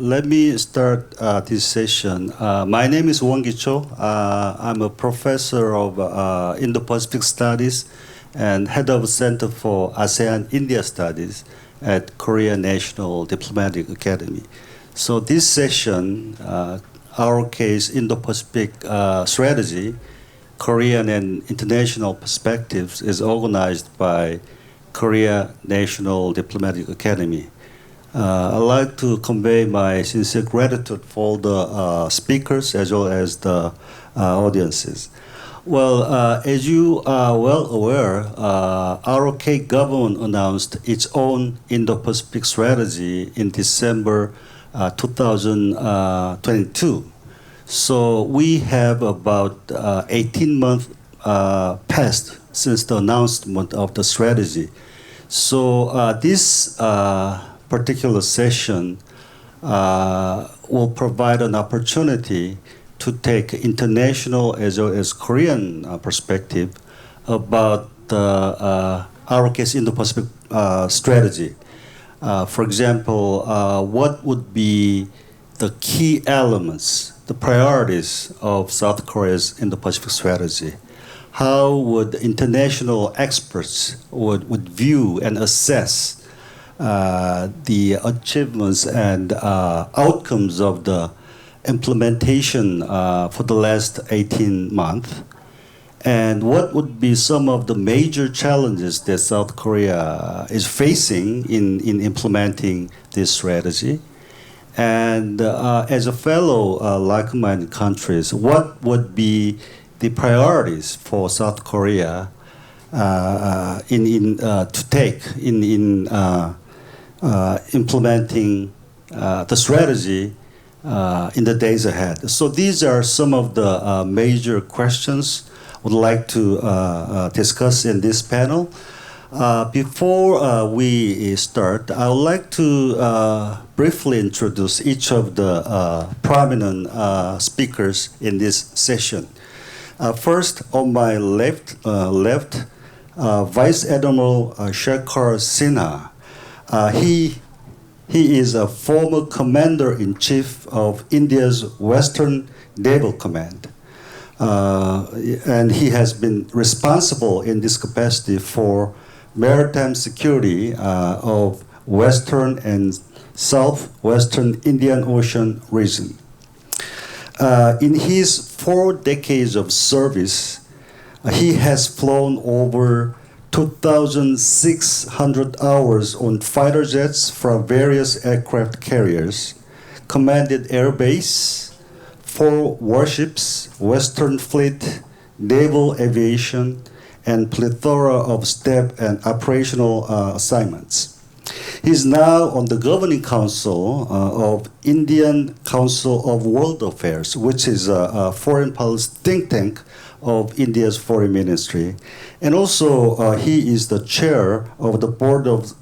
Let me start this session. My name is Won Gi-cho. I'm a professor of Indo-Pacific Studies and head of Center for ASEAN-India Studies at Korea National Diplomatic Academy. So this session, our case Indo-Pacific strategy, Korean and international perspectives, is organized by Korea National Diplomatic Academy. I'd like to convey my sincere gratitude for the speakers as well as the audiences. Well, as you are well aware, ROK government announced its own Indo-Pacific strategy in December 2022. So we have about 18 months passed since the announcement of the strategy. So this particular session will provide an opportunity to take international as well as Korean perspective about our case Indo-Pacific strategy. For example, what would be the key elements, the priorities of South Korea's Indo-Pacific strategy? How would international experts would view and assess the achievements and outcomes of the implementation for the last 18 months? And what would be some of the major challenges that South Korea is facing in implementing this strategy? And as a fellow like-minded countries, what would be the priorities for South Korea to take in implementing the strategy in the days ahead? So these are some of the major questions I would like to discuss in this panel. Before we start, I would like to briefly introduce each of the prominent speakers in this session. First, on my left, Vice Admiral Shekhar Sinha. He is a former commander-in-chief of India's Western Naval Command. And he has been responsible in this capacity for maritime security of Western and Southwestern Indian Ocean region. In his 4 decades of service, he has flown over 2,600 hours on fighter jets from various aircraft carriers, commanded air base, 4 warships, Western Fleet, naval aviation, and plethora of staff and operational assignments. He is now on the governing council of Indian Council of World Affairs, which is a foreign policy think tank of India's foreign ministry, and also he is the chair of the board of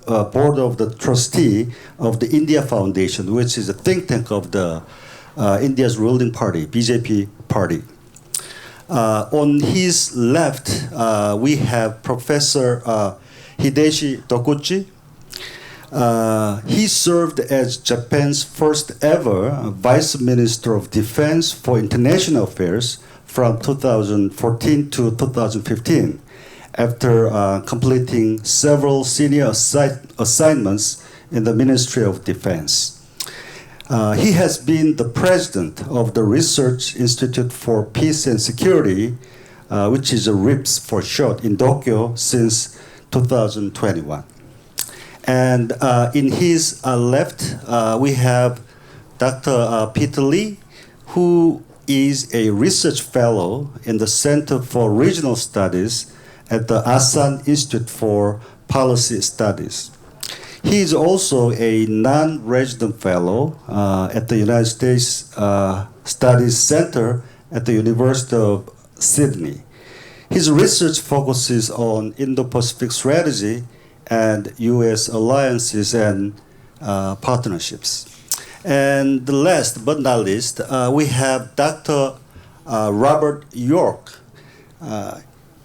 the trustee of the India Foundation, which is a think tank of the India's ruling party, BJP party. On his left, we have Professor Hideshi Toguchi. He served as Japan's first ever Vice Minister of Defense for International Affairs from 2014 to 2015, after completing several senior assignments in the Ministry of Defense. He has been the president of the Research Institute for Peace and Security, which is a RIPS for short, in Tokyo since 2021. And in his left, we have Dr. Peter Lee, who is a research fellow in the Center for Regional Studies at the Asan Institute for Policy Studies. He is also a non-resident fellow at the United States Studies Center at the University of Sydney. His research focuses on Indo-Pacific strategy and U.S. alliances and partnerships. And the last but not least, we have Dr. Robert York.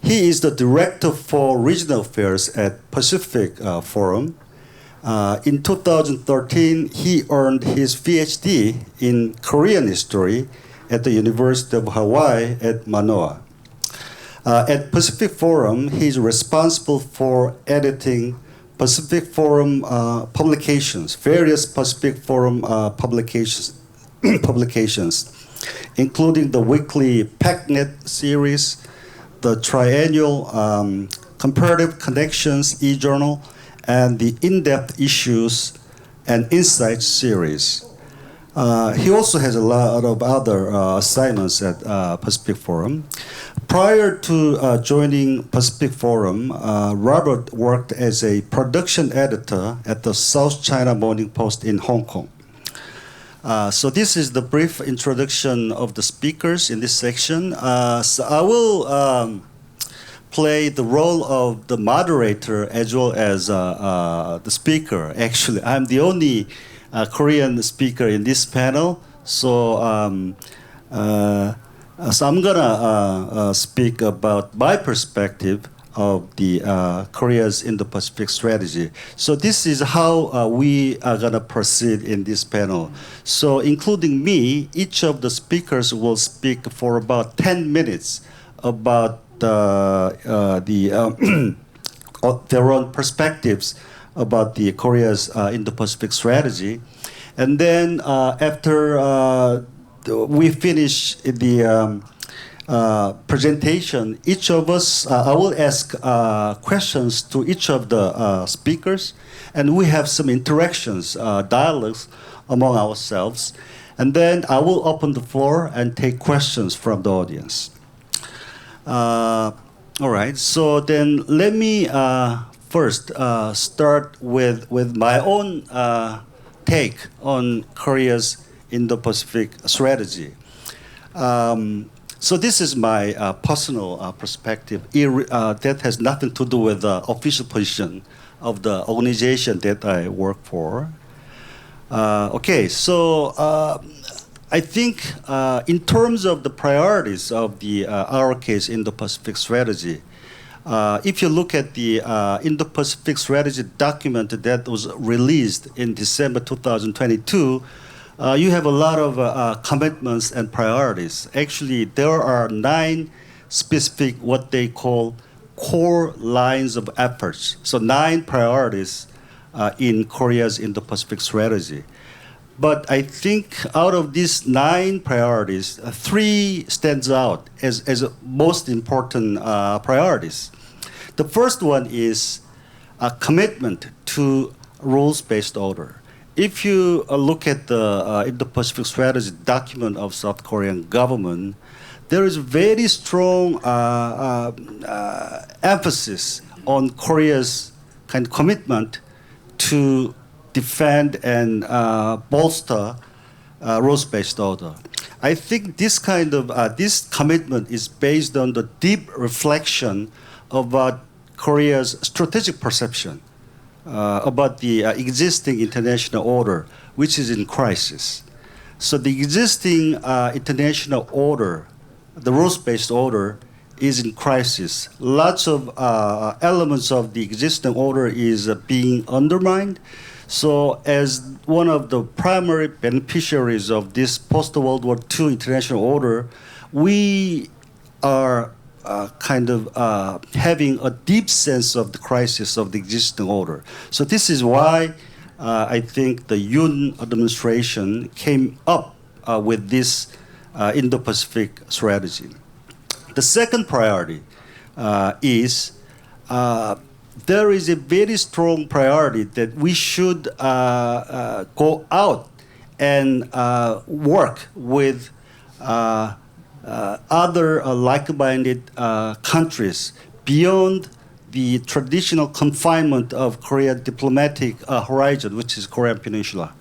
He is the Director for Regional Affairs at Pacific Forum. In 2013, he earned his PhD in Korean history at the University of Hawaii at Manoa. At Pacific Forum, he's responsible for editing Pacific Forum publications, various Pacific Forum publications, including the weekly PACNet series, the triennial Comparative Connections e-journal, and the in-depth issues and insights series. He also has a lot of other assignments at Pacific Forum. Prior to joining Pacific Forum, Robert worked as a production editor at the South China Morning Post in Hong Kong. So this is the brief introduction of the speakers in this section. So I will play the role of the moderator as well as the speaker. Actually, I'm the only Korean speaker in this panel, so I'm gonna speak about my perspective of the Korea's Indo-Pacific strategy. So this is how we are gonna proceed in this panel. So including me, each of the speakers will speak for about 10 minutes about their own perspectives about the Korea's Indo-Pacific strategy. And then after we finish the presentation, each of us, I will ask questions to each of the speakers, and we have some interactions, dialogues among ourselves. And then I will open the floor and take questions from the audience. All right, so then let me first start with my own take on Korea's Indo-Pacific strategy. So this is my personal perspective. That has nothing to do with the official position of the organization that I work for. Okay, so I think in terms of the priorities of the ROK's Indo-Pacific strategy, if you look at the Indo-Pacific strategy document that was released in December 2022, you have a lot of commitments and priorities. Actually, there are 9 specific, what they call core lines of efforts. So 9 priorities in Korea's Indo-Pacific strategy. But I think out of these 9 priorities, 3 stands out as most important priorities. The first one is a commitment to rules-based order. If you look at the Indo-Pacific strategy document of South Korean government, there is very strong emphasis on Korea's kind of commitment to defend and bolster rules-based order. I think this kind of this commitment is based on the deep reflection about Korea's strategic perception about the existing international order, which is in crisis. So the existing international order, the rules-based order, is in crisis. Lots of elements of the existing order is being undermined. So as one of the primary beneficiaries of this post-World War II international order, we are kind of having a deep sense of the crisis of the existing order. So this is why I think the Yoon administration came up with this Indo-Pacific strategy. The second priority is there is a very strong priority that we should go out and work with other like-minded countries beyond the traditional confinement of Korean diplomatic horizon, which is Korean Peninsula.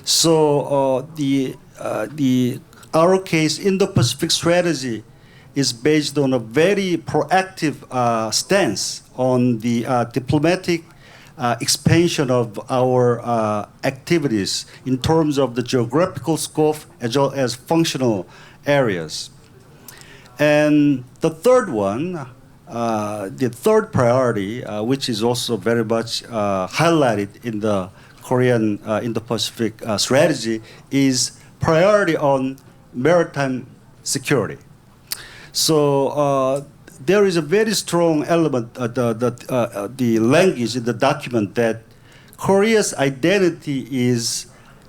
So the ROK's Indo-Pacific strategy is based on a very proactive stance on the diplomatic expansion of our activities in terms of the geographical scope as well as functional areas. And the third one the third priority, which is also very much highlighted in the Korean Indo-Pacific strategy, is priority on maritime security. So there is a very strong element, the language in the document that Korea's identity is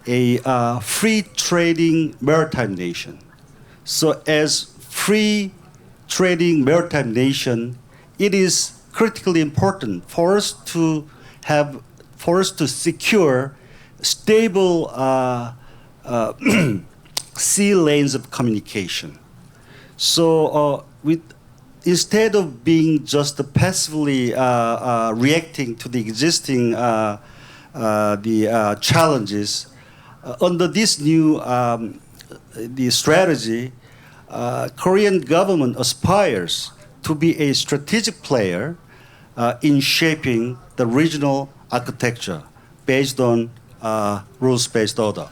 a free trading maritime nation. So as free trading maritime nation, it is critically important for us to secure stable sea lanes of communication. So instead of being just passively reacting to the existing challenges, under this new the strategy, Korean government aspires to be a strategic player in shaping the regional architecture based on rules-based order.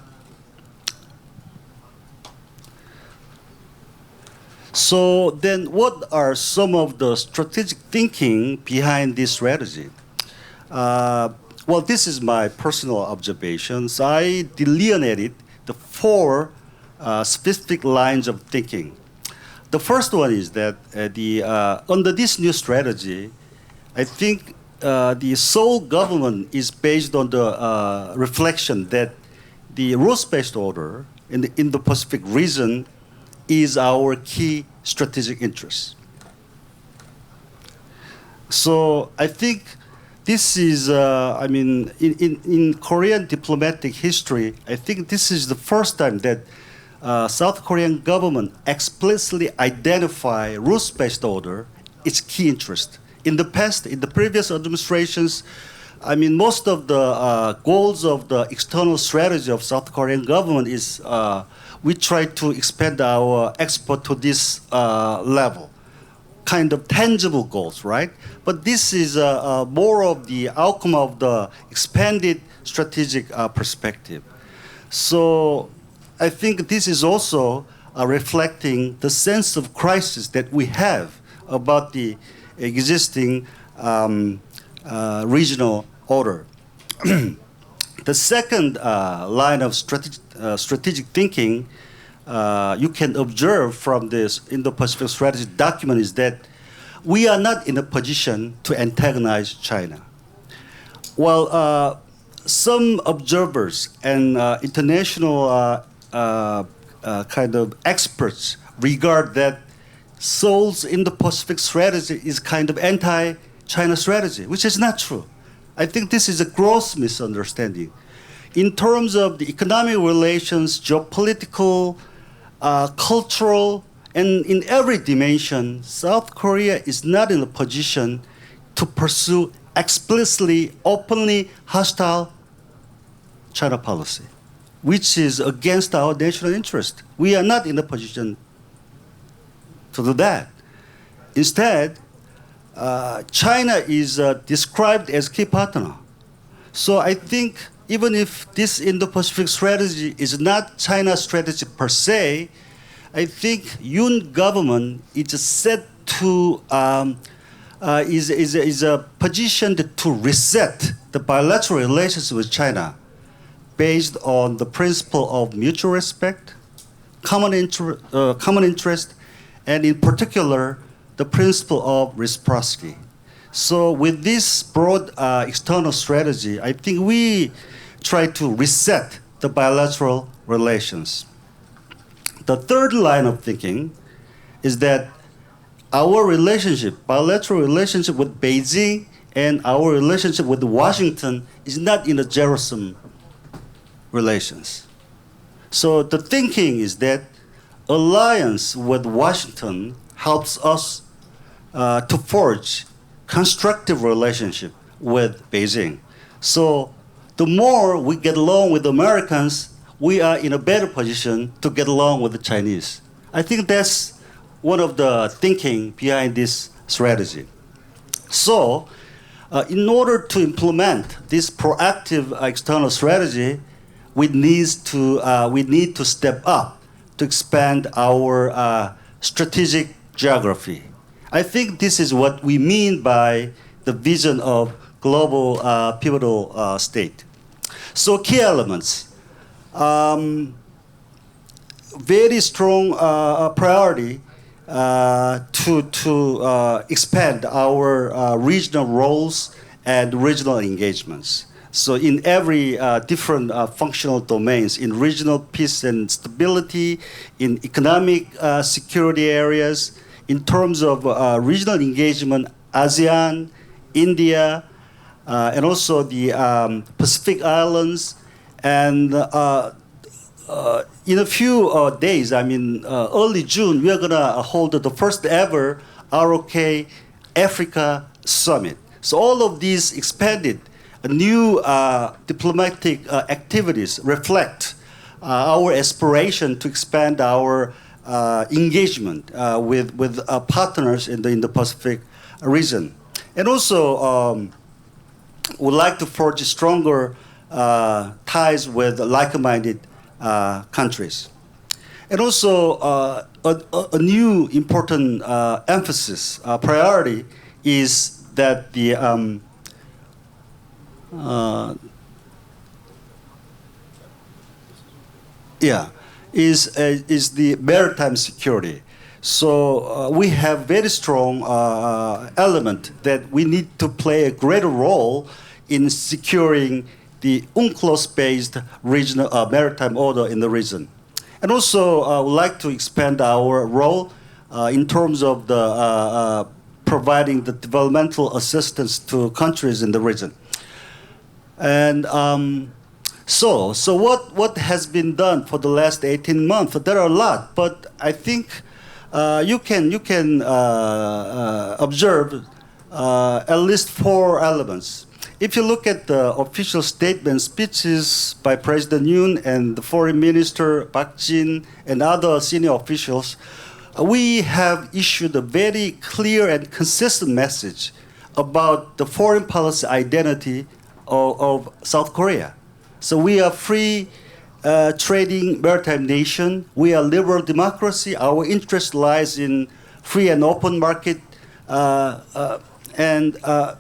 So then what are some of the strategic thinking behind this strategy? Well, this is my personal observations. I delineated the four specific lines of thinking. The first one is that under this new strategy, I think the Seoul government is based on the reflection that the rules-based order in the Indo-Pacific region is our key strategic interest. So I think this is, in Korean diplomatic history, I think this is the first time that South Korean government explicitly identify rules-based order its key interest. In the past, in the previous administrations, most of the goals of the external strategy of South Korean government is we try to expand our export to this level, kind of tangible goals, right? But this is more of the outcome of the expanded strategic perspective. So I think this is also reflecting the sense of crisis that we have about the existing regional order. The second line of strategic thinking you can observe from this Indo-Pacific strategy document is that we are not in a position to antagonize China. While some observers and international kind of experts regard that Seoul's Indo-Pacific strategy is kind of anti-China strategy, which is not true. I think this is a gross misunderstanding. In terms of the economic relations, geopolitical, cultural, and in every dimension, South Korea is not in a position to pursue explicitly, openly hostile China policy, which is against our national interest. We are not in a position to do that. Instead, China is described as key partner. So I think even if this Indo-Pacific strategy is not China's strategy per se, I think Yoon government is set to is positioned to reset the bilateral relations with China based on the principle of mutual respect, common interest, and in particular, the principle of reciprocity. So with this broad external strategy, I think we try to reset the bilateral relations. The third line of thinking is that our relationship, bilateral relationship with Beijing and our relationship with Washington is not in a zero-sum relations. So the thinking is that alliance with Washington helps us to forge constructive relationship with Beijing. So the more we get along with Americans, we are in a better position to get along with the Chinese. I think that's one of the thinking behind this strategy. So in order to implement this proactive external strategy, we need to step up to expand our strategic geography, I think this is what we mean by the vision of global pivotal state. So key elements. Very strong priority to expand our regional roles and regional engagements. So in every different functional domains, in regional peace and stability, in economic security areas, in terms of regional engagement, ASEAN, India, and also the Pacific Islands, and in a few days, early June, we are going to hold the first ever ROK Africa Summit. So all of these expanded new diplomatic activities reflect our aspiration to expand our engagement with partners in the Indo-Pacific region. And also, would like to forge stronger ties with like-minded countries. And also, a new important emphasis, priority, is that the is the maritime security. So we have very strong element that we need to play a greater role in securing the UNCLOS-based regional maritime order in the region. And also, I would like to expand our role in terms of the providing the developmental assistance to countries in the region. And so what has been done for the last 18 months? There are a lot, but I think you can observe at least 4 elements. If you look at the official statement speeches by President Yoon and the Foreign Minister Park Jin and other senior officials, we have issued a very clear and consistent message about the foreign policy identity of South Korea. So we are free trading maritime nation. We are liberal democracy. Our interest lies in free and open market, and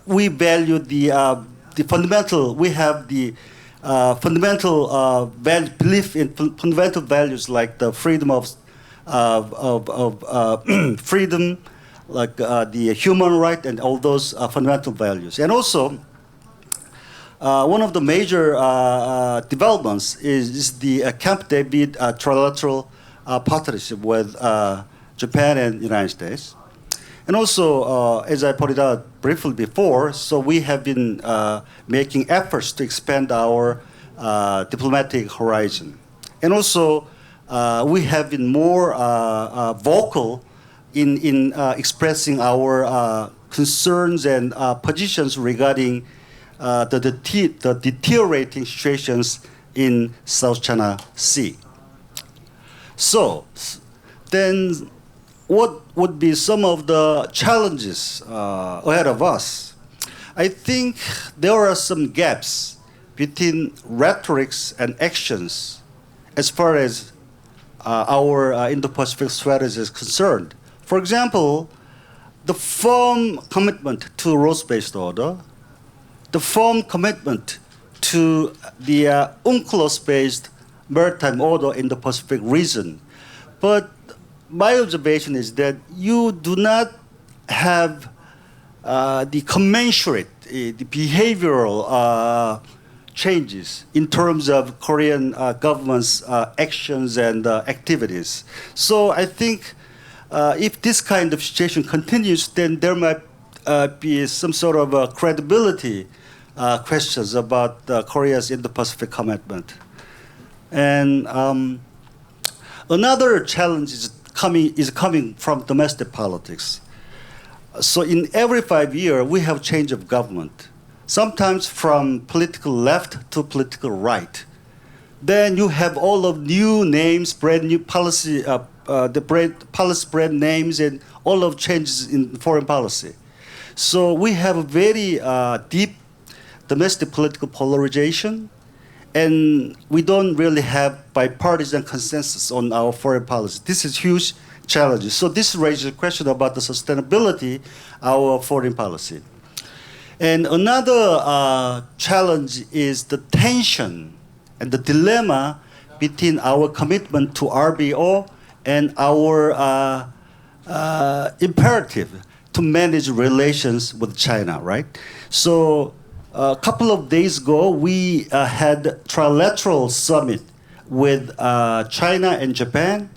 we value the fundamental. We have the fundamental belief in fundamental values like the freedom of freedom, like the human right, and all those fundamental values. And also, one of the major developments is the Camp David trilateral partnership with Japan and United States. And also, as I pointed out briefly before, so we have been making efforts to expand our diplomatic horizon. And also, we have been more vocal in expressing our concerns and positions regarding the deteriorating situations in South China Sea. So, then what would be some of the challenges ahead of us? I think there are some gaps between rhetorics and actions as far as our Indo-Pacific strategy is concerned. For example, the firm commitment to rules-based order, the firm commitment to the UNCLOS-based maritime order in the Pacific region. But my observation is that you do not have the commensurate, the behavioral changes in terms of Korean government's actions and activities. So I think if this kind of situation continues, then there might be some sort of credibility questions about Korea's Indo-Pacific commitment. And another challenge is coming from domestic politics. So in every 5 years, we have change of government, sometimes from political left to political right. Then you have all of new names, brand new policy, policy brand names, and all of changes in foreign policy. So we have a very deep domestic political polarization, and we don't really have bipartisan consensus on our foreign policy. This is a huge challenges. So this raises a question about the sustainability of our foreign policy. And another challenge is the tension and the dilemma between our commitment to RBO and our imperative to manage relations with China, right? So a couple of days ago, we had trilateral summit with China and Japan,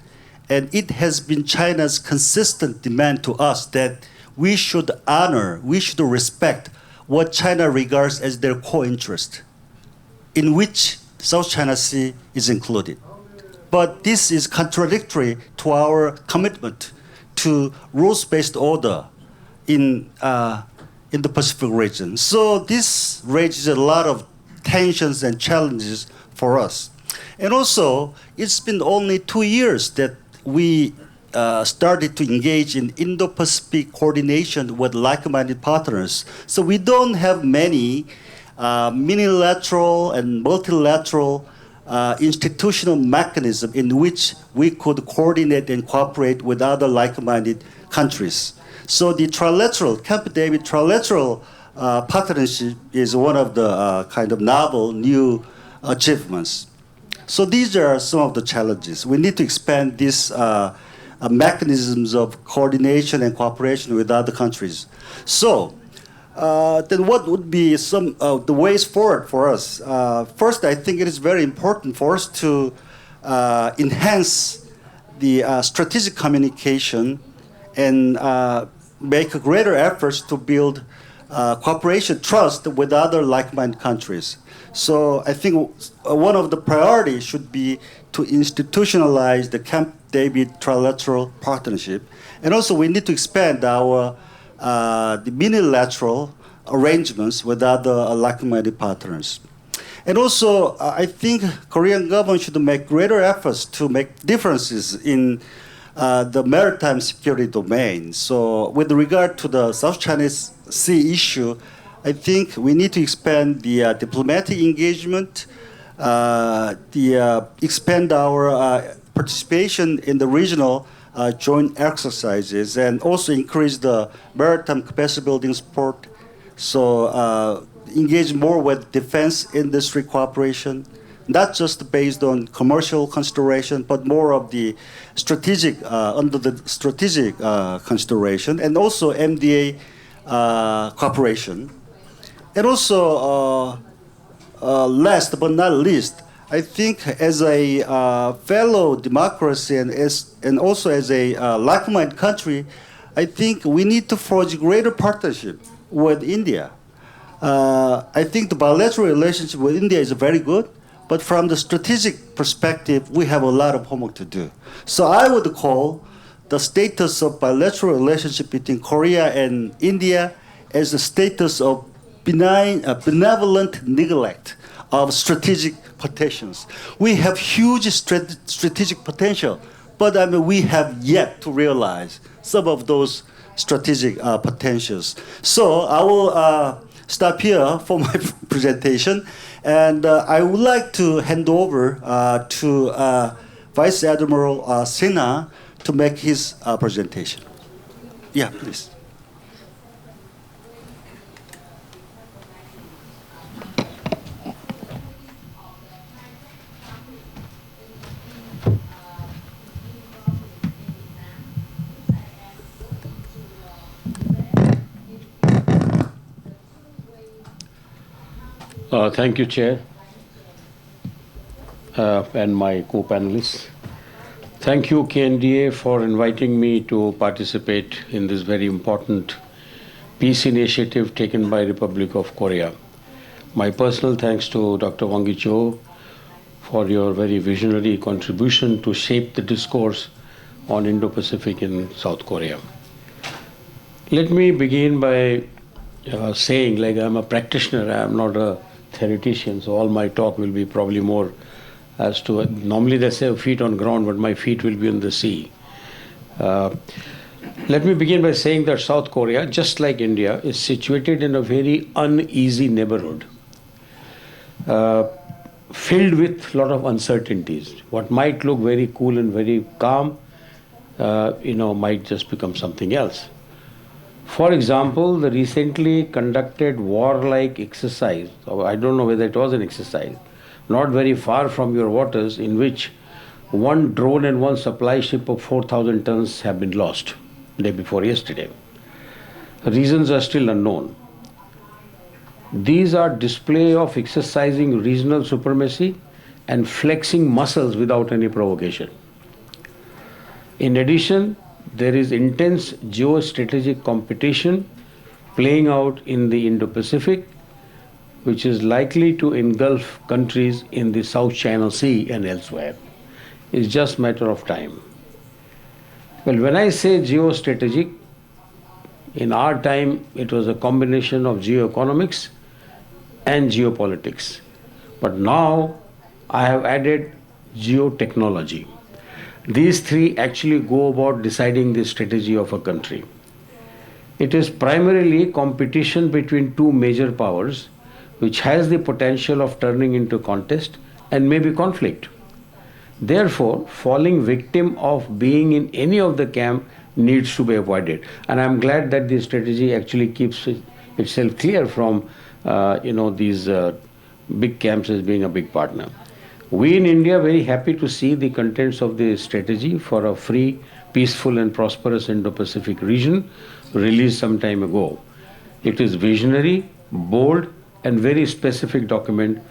and it has been China's consistent demand to us that we should honor, we should respect what China regards as their core interest, in which South China Sea is included. But this is contradictory to our commitment to rules-based order in the Pacific region. So this raises a lot of tensions and challenges for us. And also, it's been only 2 years that we started to engage in Indo-Pacific coordination with like-minded partners. So we don't have many unilateral and multilateral institutional mechanism in which we could coordinate and cooperate with other like-minded countries. So the trilateral, Camp David trilateral partnership is one of the kind of novel new achievements. So these are some of the challenges. We need to expand these mechanisms of coordination and cooperation with other countries. So then what would be some of the ways forward for us? First, I think it is very important for us to enhance the strategic communication and make greater efforts to build cooperation, trust with other like-minded countries. So I think one of the priorities should be to institutionalize the Camp David trilateral partnership. And also we need to expand our the unilateral arrangements with other like-minded partners. And also, I think Korean government should make greater efforts to make differences in the maritime security domain. So with regard to the South China Sea issue, I think we need to expand the diplomatic engagement, expand our participation in the regional joint exercises, and also increase the maritime capacity building support. So engage more with defense industry cooperation, not just based on commercial consideration, but more of the strategic, under the strategic consideration, and also MDA cooperation. And also, last but not least, I think as a fellow democracy and also as a like-minded country, I think we need to forge greater partnership with India. I think the bilateral relationship with India is very good, but from the strategic perspective, we have a lot of homework to do. So I would call the status of bilateral relationship between Korea and India as a status of benevolent neglect of strategic potentials. We have huge strategic potential, but I mean, we have yet to realize some of those strategic potentials. So I will stop here for my presentation, and I would like to hand over to Vice Admiral Sinha to make his presentation. Yeah, please. Thank you, Chair, and my co-panelists. Thank you, KNDA, for inviting me to participate in this very important peace initiative taken by Republic of Korea. My personal thanks to Dr. Wang Cho for your very visionary contribution to shape the discourse on Indo-Pacific in South Korea. Let me begin by saying, like, I'm a practitioner, I'm not a theoretician, so all my talk will be probably more as to, normally they say feet on ground, but my feet will be on the sea. Let me begin by saying that South Korea, just like India, is situated in a very uneasy neighborhood, filled with a lot of uncertainties. What might look very cool and very calm might just become something else. For example, the recently conducted warlike exercise, or I don't know whether it was an exercise, not very far from your waters, in which one drone and one supply ship of 4,000 tons have been lost day before yesterday. Reasons are still unknown. These are display of exercising regional supremacy and flexing muscles without any provocation. In addition, there is intense geostrategic competition playing out in the Indo-Pacific, which is likely to engulf countries in the South China Sea and elsewhere. It's just a matter of time. Well, when I say geostrategic, in our time it was a combination of geoeconomics and geopolitics. But now I have added geotechnology. These three actually go about deciding the strategy of a country. It is primarily competition between two major powers, which has the potential of turning into contest and maybe conflict. Therefore, falling victim of being in any of the camp needs to be avoided. And I'm glad that this strategy actually keeps itself clear from these big camps as being a big partner. We in India are very happy to see the contents of the strategy for a free, peaceful and prosperous Indo-Pacific region released some time ago. It is visionary, bold and very specific document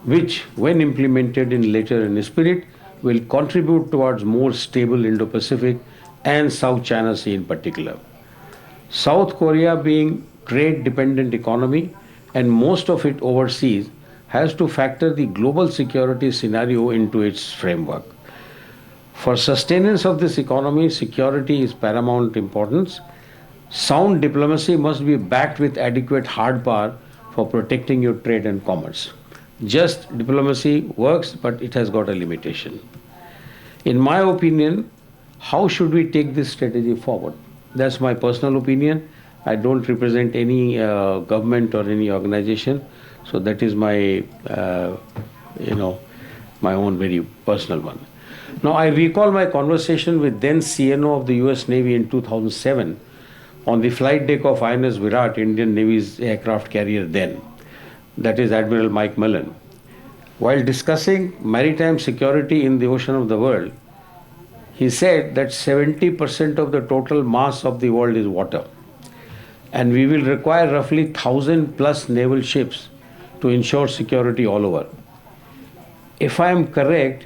which, when implemented in letter and spirit, will contribute towards more stable Indo-Pacific and South China Sea in particular. South Korea, being trade-dependent economy and most of it overseas, has to factor the global security scenario into its framework. For sustenance of this economy, security is paramount importance. Sound diplomacy must be backed with adequate hard power for protecting your trade and commerce. Just diplomacy works, but it has got a limitation. In my opinion, how should we take this strategy forward? That's my personal opinion. I don't represent any government or any organization. So that is my, my own very personal one. Now I recall my conversation with then CNO of the US Navy in 2007 on the flight deck of INS Virat, Indian Navy's aircraft carrier then. That is Admiral Mike Mullen. While discussing maritime security in the ocean of the world, he said that 70% of the total mass of the world is water. And we will require roughly 1,000 plus naval ships to ensure security all over. If I am correct,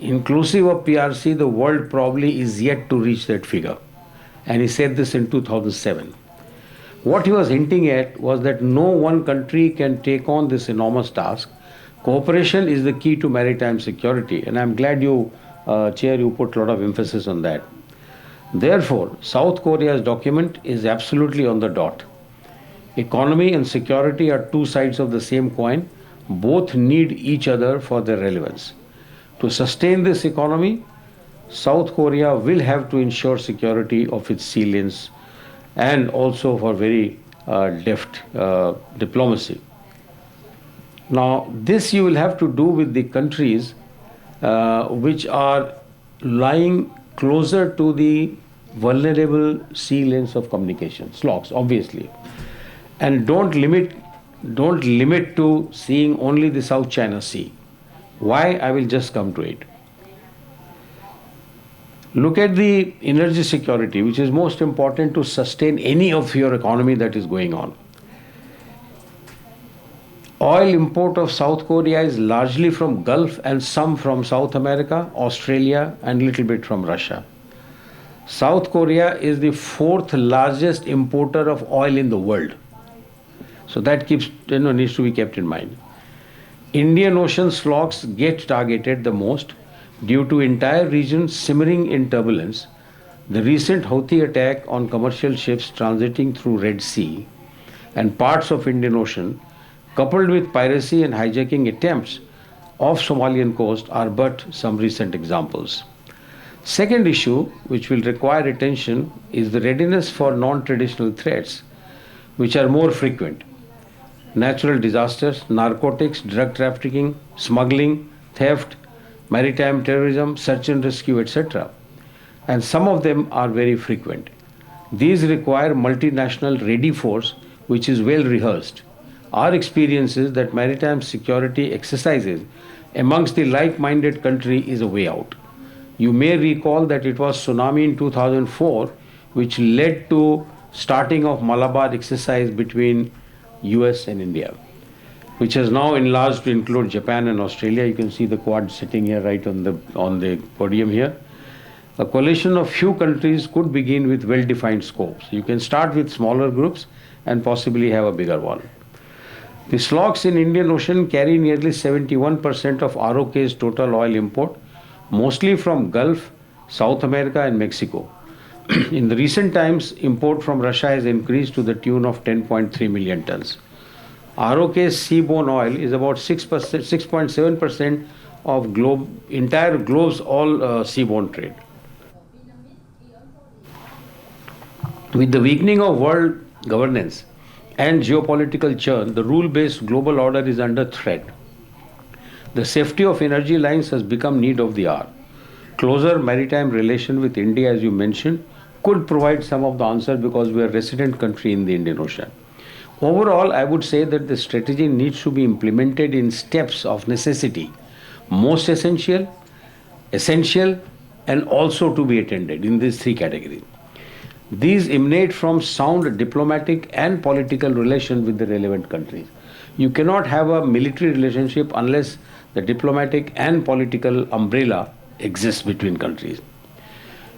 inclusive of PRC, the world probably is yet to reach that figure. And he said this in 2007. What he was hinting at was that no one country can take on this enormous task. Cooperation is the key to maritime security, and I'm glad you, Chair, you put a lot of emphasis on that. Therefore, South Korea's document is absolutely on the dot. Economy and security are two sides of the same coin. Both need each other for their relevance. To sustain this economy, South Korea will have to ensure security of its sea lanes and also for very deft diplomacy. Now, this you will have to do with the countries which are lying closer to the vulnerable sea lanes of communication, SLOCs, obviously. And don't limit to seeing only the South China Sea. Why? I will just come to it. Look at the energy security, which is most important to sustain any of your economy that is going on. Oil import of South Korea is largely from Gulf and some from South America, Australia, and a little bit from Russia. South Korea is the fourth largest importer of oil in the world. So that needs to be kept in mind. Indian Ocean SLOCs get targeted the most due to entire region simmering in turbulence. The recent Houthi attack on commercial ships transiting through Red Sea and parts of Indian Ocean, coupled with piracy and hijacking attempts off Somalian coast, are but some recent examples. Second issue, which will require attention, is the readiness for non-traditional threats, which are more frequent. Natural disasters, narcotics, drug trafficking, smuggling, theft, maritime terrorism, search and rescue, etc. and some of them are very frequent. These require multinational ready force which is well rehearsed. Our experience is that maritime security exercises amongst the like-minded country is a way out. You may recall that it was tsunami in 2004 which led to starting of Malabar exercise between US and India, which has now enlarged to include Japan and Australia. You can see the Quad sitting here right on the podium here. A coalition of few countries could begin with well-defined scopes. You can start with smaller groups and possibly have a bigger one. The SLOCs in Indian Ocean carry nearly 71% of ROK's total oil import, mostly from Gulf, South America and Mexico. In the recent times, import from Russia has increased to the tune of 10.3 million tons. ROK's seaborne oil is about 6.7% of entire globe's all seaborne trade. With the weakening of world governance and geopolitical churn, the rule-based global order is under threat. The safety of energy lines has become need of the hour. Closer maritime relation with India, as you mentioned, could provide some of the answer because we are a resident country in the Indian Ocean. Overall, I would say that the strategy needs to be implemented in steps of necessity, most essential, and also to be attended in these three categories. These emanate from sound diplomatic and political relations with the relevant countries. You cannot have a military relationship unless the diplomatic and political umbrella exists between countries.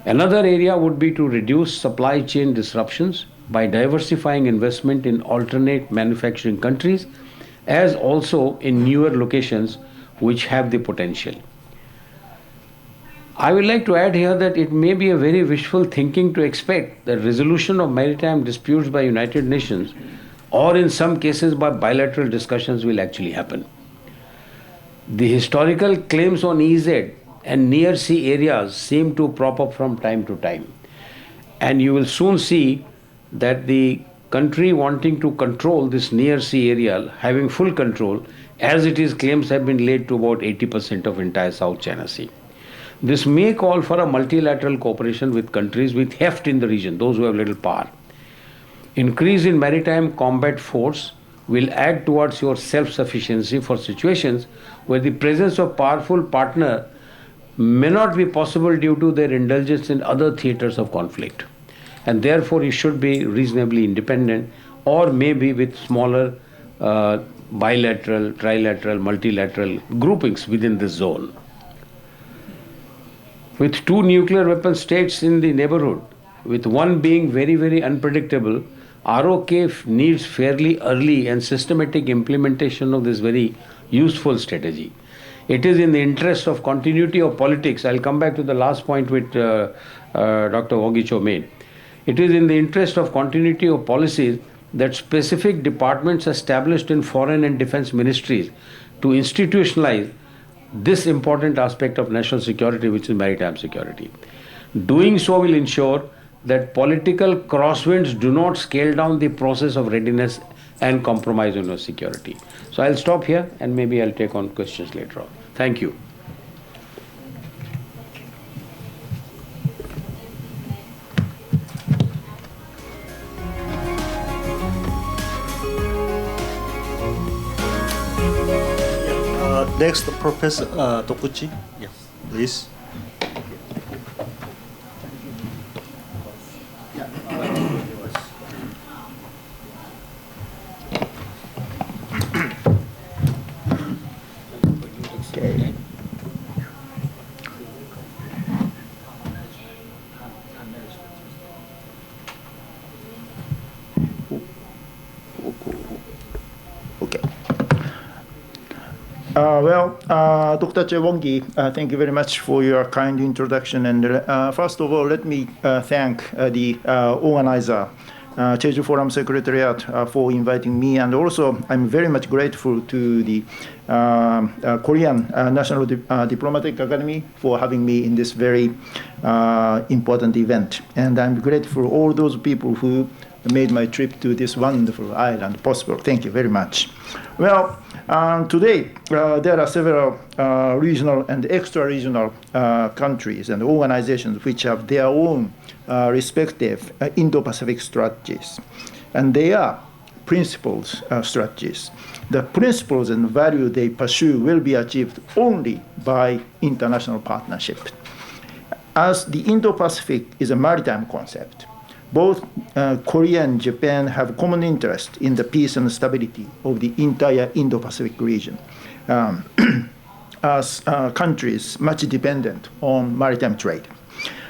Another area would be to reduce supply chain disruptions by diversifying investment in alternate manufacturing countries, as also in newer locations which have the potential. I would like to add here that it may be a very wishful thinking to expect that resolution of maritime disputes by United Nations or in some cases by bilateral discussions will actually happen. The historical claims on EZ and near sea areas seem to prop up from time to time. And you will soon see that the country wanting to control this near sea area, having full control, as it is, claims have been laid to about 80% of entire South China Sea. This may call for a multilateral cooperation with countries with heft in the region, those who have little power. Increase in maritime combat force will add towards your self-sufficiency for situations where the presence of powerful partner may not be possible due to their indulgence in other theaters of conflict. And therefore, it should be reasonably independent or maybe with smaller bilateral, trilateral, multilateral groupings within this zone. With two nuclear weapon states in the neighborhood, with one being very, very unpredictable, ROK needs fairly early and systematic implementation of this very useful strategy. It is in the interest of continuity of politics. I'll come back to the last point which Dr. Wogicho made. It is in the interest of continuity of policies that specific departments established in foreign and defense ministries to institutionalize this important aspect of national security, which is maritime security. Doing so will ensure that political crosswinds do not scale down the process of readiness and compromise on your security. So I'll stop here and maybe I'll take on questions later on. Thank you. Next, Professor Dokuchi, please. Okay. Dr. Chewongi, thank you very much for your kind introduction. And first of all, let me thank the organizer, Jeju Forum Secretariat, for inviting me. And also, I'm very much grateful to the Korean National Diplomatic Academy for having me in this very important event. And I'm grateful for all those people who made my trip to this wonderful island possible. Thank you very much. Well, today there are several regional and extra-regional countries and organizations which have their own respective Indo-Pacific strategies, and they are principles strategies. The principles and value they pursue will be achieved only by international partnership. As the Indo-Pacific is a maritime concept, both Korea and Japan have common interest in the peace and stability of the entire Indo-Pacific region, as countries much dependent on maritime trade.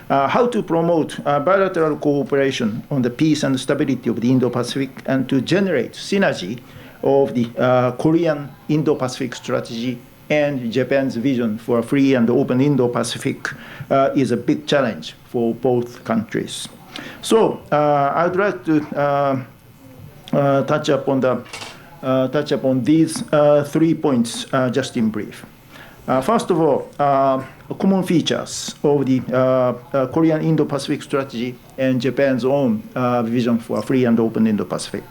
How to promote bilateral cooperation on the peace and stability of the Indo-Pacific and to generate synergy of the Korean Indo-Pacific strategy and Japan's vision for a free and open Indo-Pacific is a big challenge for both countries. So I'd like to touch upon these 3 points just in brief. First of all, common features of the Korean Indo-Pacific strategy and Japan's own vision for a free and open Indo-Pacific.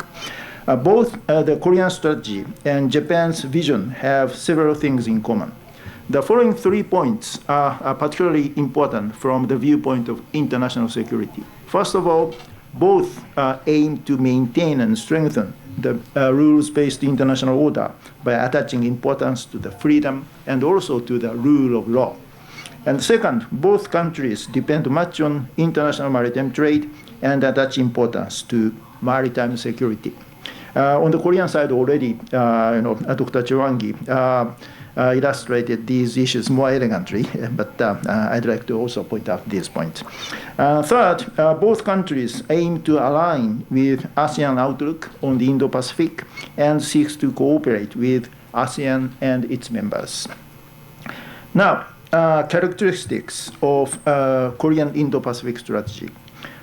Both the Korean strategy and Japan's vision have several things in common. The following 3 points are particularly important from the viewpoint of international security. First of all, both aim to maintain and strengthen the rules-based international order by attaching importance to the freedom and also to the rule of law. And second, both countries depend much on international maritime trade and attach importance to maritime security. On the Korean side already, Dr. Chewangi illustrated these issues more elegantly, but I'd like to also point out these points. Third, both countries aim to align with ASEAN outlook on the Indo-Pacific and seeks to cooperate with ASEAN and its members. Now, characteristics of Korean Indo-Pacific strategy.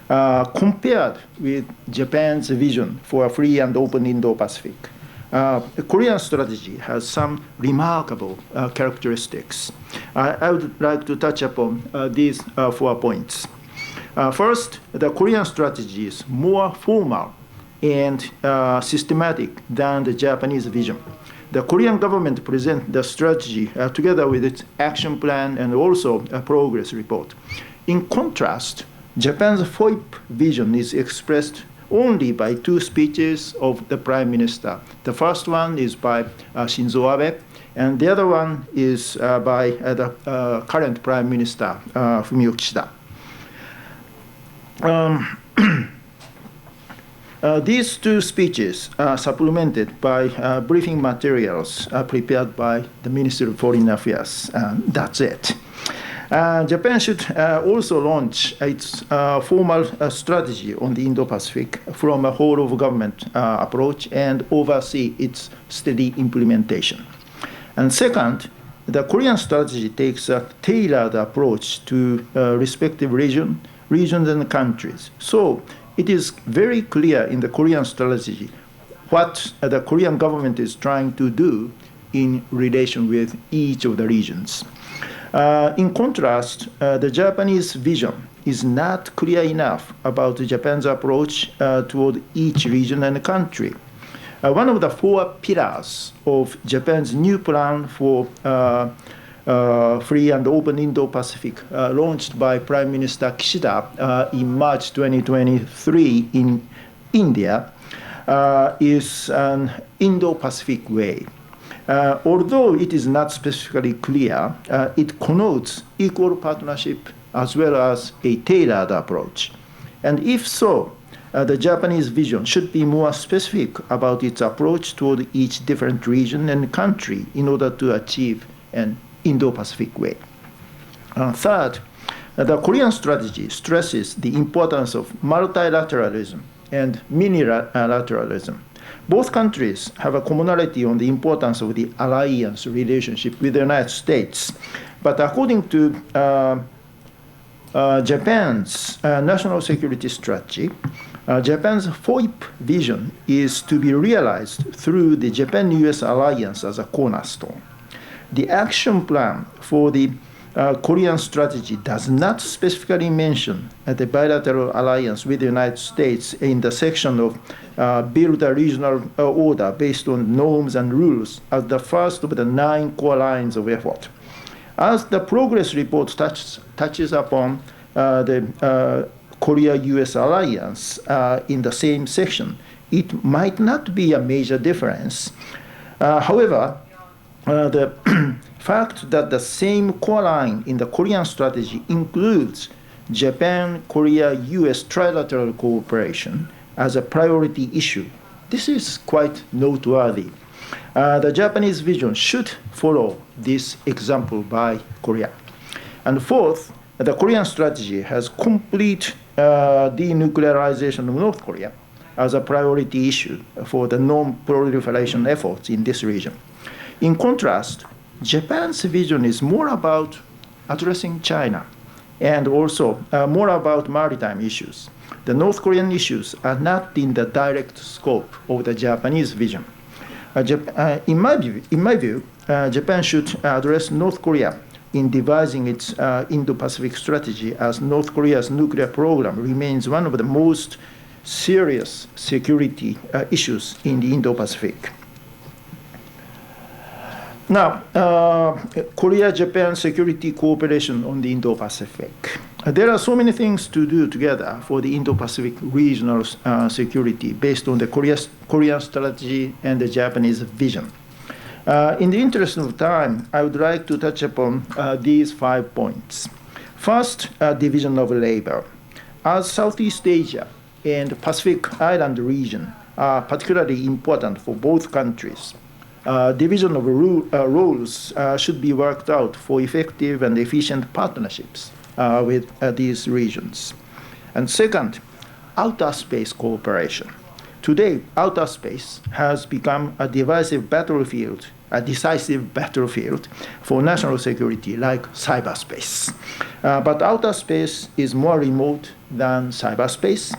Compared with Japan's vision for a free and open Indo-Pacific, the Korean strategy has some remarkable characteristics. I would like to touch upon these 4 points. First, the Korean strategy is more formal and systematic than the Japanese vision. The Korean government presents the strategy together with its action plan and also a progress report. In contrast, Japan's FOIP vision is expressed only by 2 speeches of the Prime Minister. The first one is by Shinzo Abe, and the other one is by the current Prime Minister, Fumio Kishida. These 2 speeches are supplemented by briefing materials prepared by the Ministry of Foreign Affairs. That's it. Japan should also launch its formal strategy on the Indo-Pacific from a whole-of-government approach and oversee its steady implementation. And second, the Korean strategy takes a tailored approach to respective regions and countries. So it is very clear in the Korean strategy what the Korean government is trying to do in relation with each of the regions. In contrast, the Japanese vision is not clear enough about Japan's approach toward each region and country. One of the 4 pillars of Japan's new plan for free and open Indo-Pacific, launched by Prime Minister Kishida in March 2023 in India, is an Indo-Pacific way. Although it is not specifically clear, it connotes equal partnership as well as a tailored approach. And if so, the Japanese vision should be more specific about its approach toward each different region and country in order to achieve an Indo-Pacific way. Third, the Korean strategy stresses the importance of multilateralism and minilateralism. Both countries have a commonality on the importance of the alliance relationship with the United States. But according to Japan's national security strategy, Japan's FOIP vision is to be realized through the Japan-US alliance as a cornerstone. The action plan for the Korean strategy does not specifically mention the bilateral alliance with the United States in the section of build a regional order based on norms and rules as the first of the 9 core lines of effort. As the progress report touches upon the Korea-US alliance in the same section, it might not be a major difference. However, the fact that the same core line in the Korean strategy includes Japan, Korea, US trilateral cooperation as a priority issue, this is quite noteworthy. The Japanese vision should follow this example by Korea. And fourth, the Korean strategy has complete denuclearization of North Korea as a priority issue for the non-proliferation efforts in this region. In contrast, Japan's vision is more about addressing China and also more about maritime issues. The North Korean issues are not in the direct scope of the Japanese vision. In my view, Japan should address North Korea in devising its Indo-Pacific strategy, as North Korea's nuclear program remains one of the most serious security issues in the Indo-Pacific. Now, Korea-Japan security cooperation on the Indo-Pacific. There are so many things to do together for the Indo-Pacific regional security based on the Korean strategy and the Japanese vision. In the interest of time, I would like to touch upon these 5 points. First, division of labor. As Southeast Asia and Pacific Island region are particularly important for both countries, division of roles should be worked out for effective and efficient partnerships with these regions. And second, outer space cooperation. Today, outer space has become a decisive battlefield for national security, like cyberspace. But outer space is more remote than cyberspace,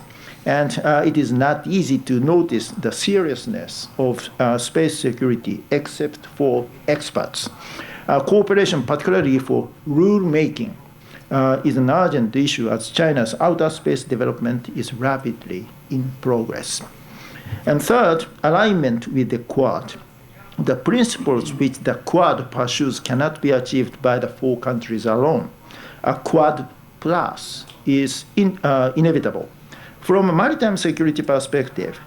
and it is not easy to notice the seriousness of space security except for experts. Cooperation, particularly for rule-making, is an urgent issue as China's outer space development is rapidly in progress. And third, alignment with the Quad. The principles which the Quad pursues cannot be achieved by the 4 countries alone. A Quad plus is inevitable. From a maritime security perspective,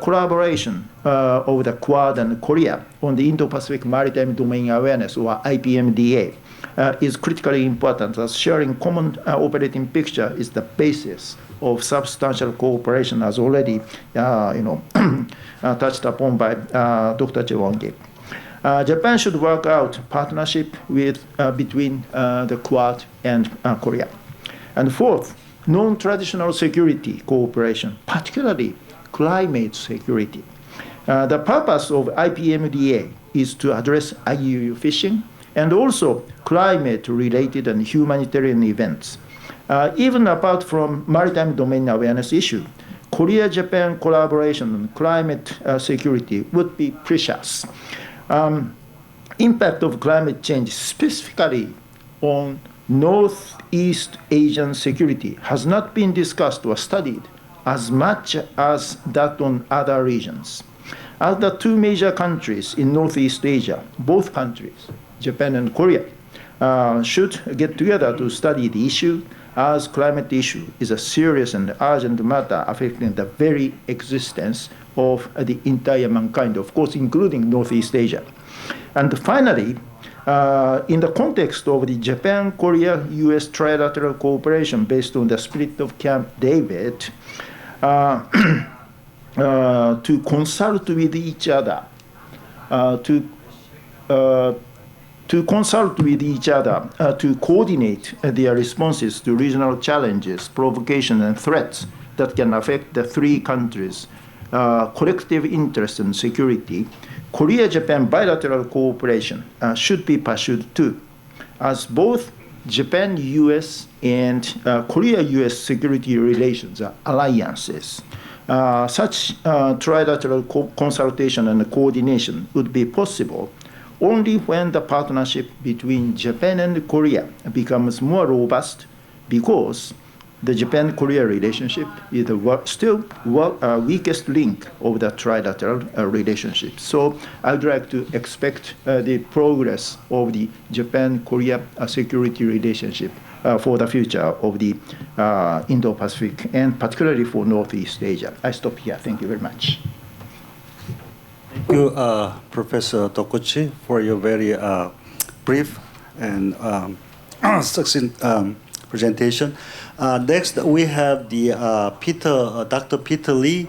collaboration of the Quad and Korea on the Indo-Pacific Maritime Domain Awareness, or IPMDA, is critically important, as sharing common operating picture is the basis of substantial cooperation, as already touched upon by Dr. Chewongi. Japan should work out partnership between the Quad and Korea. And fourth, non-traditional security cooperation, particularly climate security. The purpose of IPMDA is to address IUU fishing and also climate-related and humanitarian events. Even apart from maritime domain awareness issue, Korea-Japan collaboration on climate security would be precious. Impact of climate change, specifically on Northeast Asian security, has not been discussed or studied as much as that on other regions. As the 2 major countries in Northeast Asia, both countries, Japan and Korea, should get together to study the issue, as climate issue is a serious and urgent matter affecting the very existence of the entire mankind, of course, including Northeast Asia. And finally, in the context of the Japan-Korea-US trilateral cooperation based on the spirit of Camp David, to consult with each other, to coordinate their responses to regional challenges, provocation, and threats that can affect the 3 countries' collective interest and security, Korea-Japan bilateral cooperation should be pursued too, as both Japan-US and Korea-US security relations are alliances. Such trilateral consultation and coordination would be possible only when the partnership between Japan and Korea becomes more robust, because the Japan-Korea relationship is still weakest link of the trilateral relationship. So I'd like to expect the progress of the Japan-Korea security relationship for the future of the Indo-Pacific, and particularly for Northeast Asia. I stop here. Thank you very much. Thank you, Professor Tokuchi, for your very brief and succinct presentation. Next, we have the Dr. Peter Lee,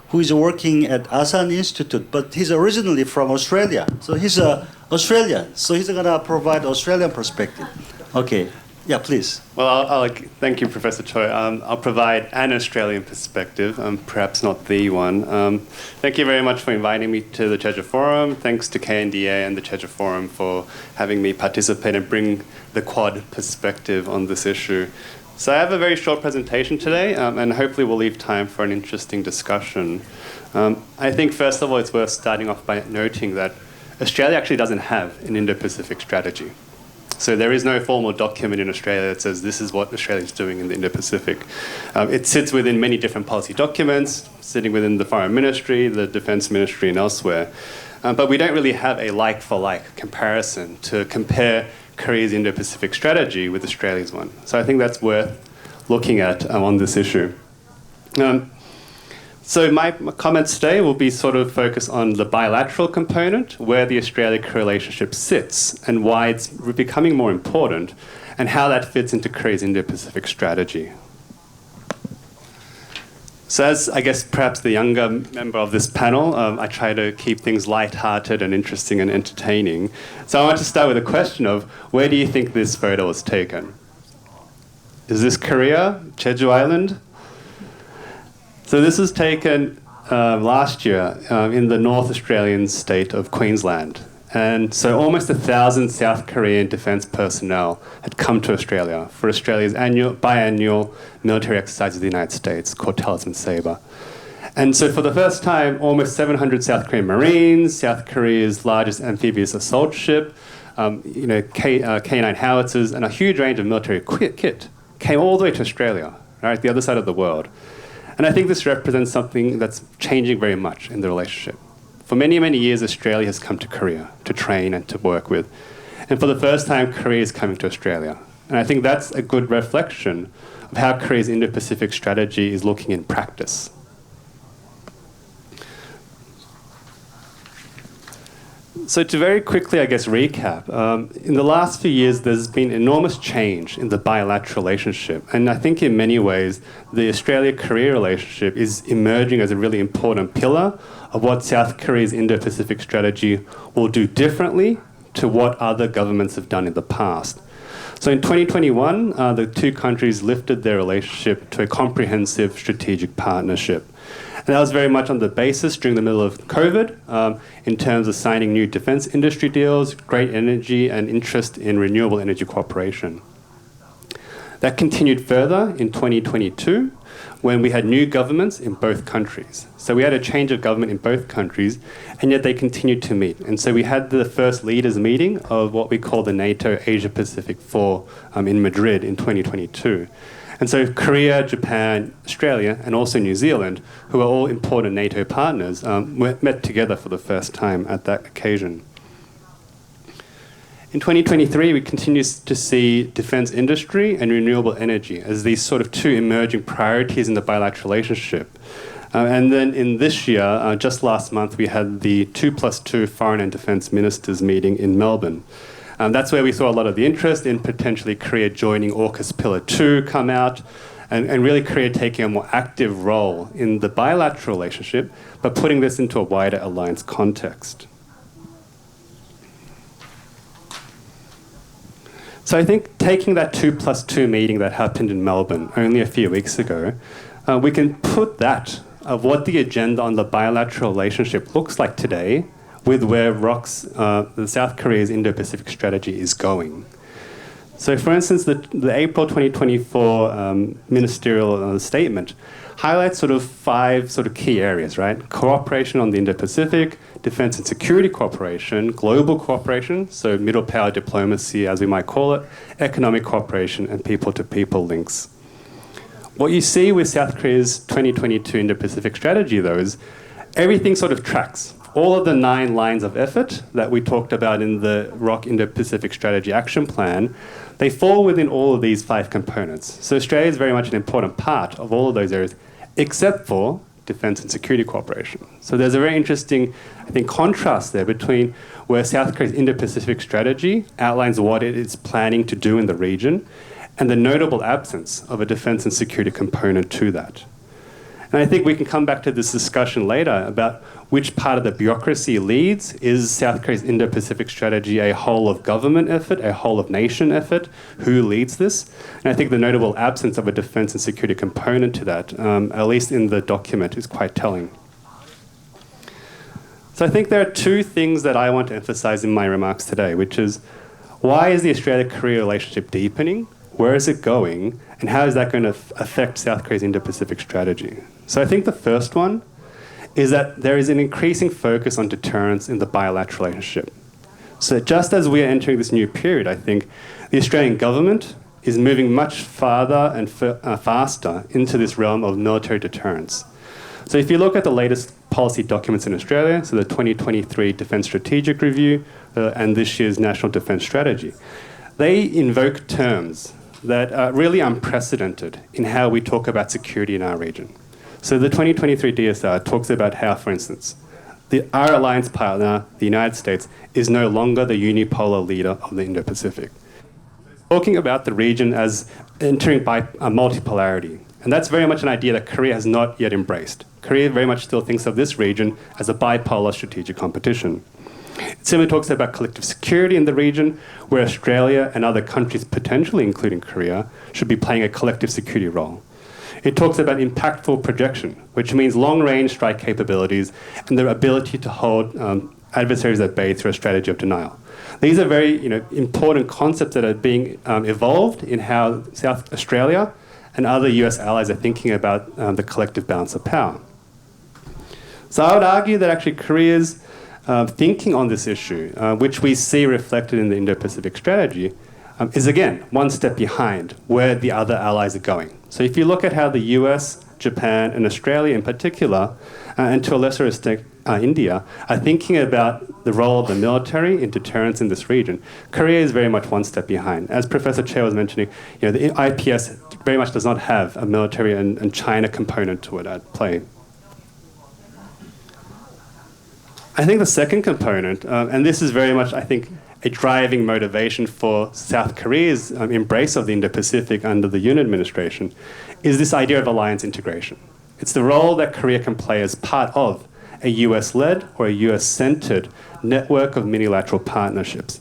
who is working at ASEAN Institute, but he's originally from Australia. So he's Australian. So he's going to provide Australian perspective. Okay. Yeah, please. Well, I'll thank you, Professor Choi. I'll provide an Australian perspective, perhaps not the one. Thank you very much for inviting me to the Jeju Forum. Thanks to KNDA and the Jeju Forum for having me participate and bring the Quad perspective on this issue. So I have a very short presentation today, and hopefully we'll leave time for an interesting discussion. I think, first of all, it's worth starting off by noting that Australia actually doesn't have an Indo-Pacific strategy. So there is no formal document in Australia that says this is what Australia is doing in the Indo-Pacific. It sits within many different policy documents, sitting within the Foreign Ministry, the Defence Ministry, and elsewhere. But we don't really have a like-for-like comparison to compare Korea's Indo-Pacific strategy with Australia's one. So I think that's worth looking at on this issue. So my comments today will be sort of focused on the bilateral component, where the Australia-Korea relationship sits and why it's becoming more important, and how that fits into Korea's Indo-Pacific strategy. So as, I guess, perhaps the younger member of this panel, I try to keep things light-hearted and interesting and entertaining. So I want to start with a question of, where do you think this photo was taken? Is this Korea, Jeju Island? So this was taken last year in the North Australian state of Queensland. And so almost 1,000 South Korean defence personnel had come to Australia for Australia's biannual military exercise of the United States called Talisman Sabre. And so for the first time, almost 700 South Korean Marines, South Korea's largest amphibious assault ship, K9 howitzers, and a huge range of military kit came all the way to Australia, right, the other side of the world. And I think this represents something that's changing very much in the relationship. For many, many years, Australia has come to Korea to train and to work with. And for the first time, Korea is coming to Australia. And I think that's a good reflection of how Korea's Indo-Pacific strategy is looking in practice. So to very quickly, I guess, recap, in the last few years, there's been enormous change in the bilateral relationship. And I think in many ways, the Australia-Korea relationship is emerging as a really important pillar of what South Korea's Indo-Pacific strategy will do differently to what other governments have done in the past. So in 2021, the two countries lifted their relationship to a comprehensive strategic partnership. And that was very much on the basis during the middle of COVID in terms of signing new defense industry deals, great energy, and interest in renewable energy cooperation. That continued further in 2022 when we had new governments in both countries. So we had a change of government in both countries, and yet they continued to meet. And so we had the first leaders meeting of what we call the NATO Asia-Pacific 4 in Madrid in 2022. And so Korea, Japan, Australia, and also New Zealand, who are all important NATO partners, met together for the first time at that occasion. In 2023, we continue to see defense industry and renewable energy as these sort of two emerging priorities in the bilateral relationship. And then in this year, just last month, we had the 2+2 Foreign and Defense Ministers meeting in Melbourne. That's where we saw a lot of the interest in potentially Korea joining AUKUS Pillar 2 come out, and really Korea taking a more active role in the bilateral relationship, but putting this into a wider alliance context. So I think taking that 2+2 meeting that happened in Melbourne only a few weeks ago, we can put that of what the agenda on the bilateral relationship looks like today with where the South Korea's Indo-Pacific strategy is going. So, for instance, the April 2024 ministerial statement highlights sort of 5 sort of key areas, right? Cooperation on the Indo-Pacific, defense and security cooperation, global cooperation, so middle power diplomacy, as we might call it, economic cooperation, and people-to-people links. What you see with South Korea's 2022 Indo-Pacific strategy, though, is everything sort of tracks. All of the 9 lines of effort that we talked about in the ROC Indo-Pacific Strategy Action Plan, they fall within all of these 5 components. So Australia is very much an important part of all of those areas, except for defense and security cooperation. So there's a very interesting, I think, contrast there between where South Korea's Indo-Pacific strategy outlines what it is planning to do in the region and the notable absence of a defense and security component to that. And I think we can come back to this discussion later about which part of the bureaucracy leads. Is South Korea's Indo-Pacific strategy a whole of government effort, a whole of nation effort? Who leads this? And I think the notable absence of a defense and security component to that, at least in the document, is quite telling. So I think there are 2 things that I want to emphasize in my remarks today, which is why is the Australia-Korea relationship deepening? Where is it going? And how is that going to affect South Korea's Indo-Pacific strategy? So I think the first one is that there is an increasing focus on deterrence in the bilateral relationship. So just as we are entering this new period, I think the Australian government is moving much farther and faster into this realm of military deterrence. So if you look at the latest policy documents in Australia, so the 2023 Defence Strategic Review and this year's National Defence Strategy, they invoke terms that are really unprecedented in how we talk about security in our region. So the 2023 DSR talks about how, for instance, our alliance partner, the United States, is no longer the unipolar leader of the Indo-Pacific. Talking about the region as entering by a multipolarity. And that's very much an idea that Korea has not yet embraced. Korea very much still thinks of this region as a bipolar strategic competition. It similarly talks about collective security in the region, where Australia and other countries, potentially including Korea, should be playing a collective security role. It talks about impactful projection, which means long-range strike capabilities and their ability to hold adversaries at bay through a strategy of denial. These are very important concepts that are being evolved in how South Australia and other US allies are thinking about the collective balance of power. So I would argue that actually Korea's thinking on this issue, which we see reflected in the Indo-Pacific strategy, is again 1 step behind where the other allies are going. So if you look at how the US, Japan, and Australia in particular, and to a lesser extent India, are thinking about the role of the military in deterrence in this region, Korea is very much 1 step behind. As Professor Che was mentioning, the IPS very much does not have a military and China component to it at play. I think the second component, and this is very much, I think, a driving motivation for South Korea's embrace of the Indo-Pacific under the Yoon administration, is this idea of alliance integration. It's the role that Korea can play as part of a US-led or a US-centered network of minilateral partnerships.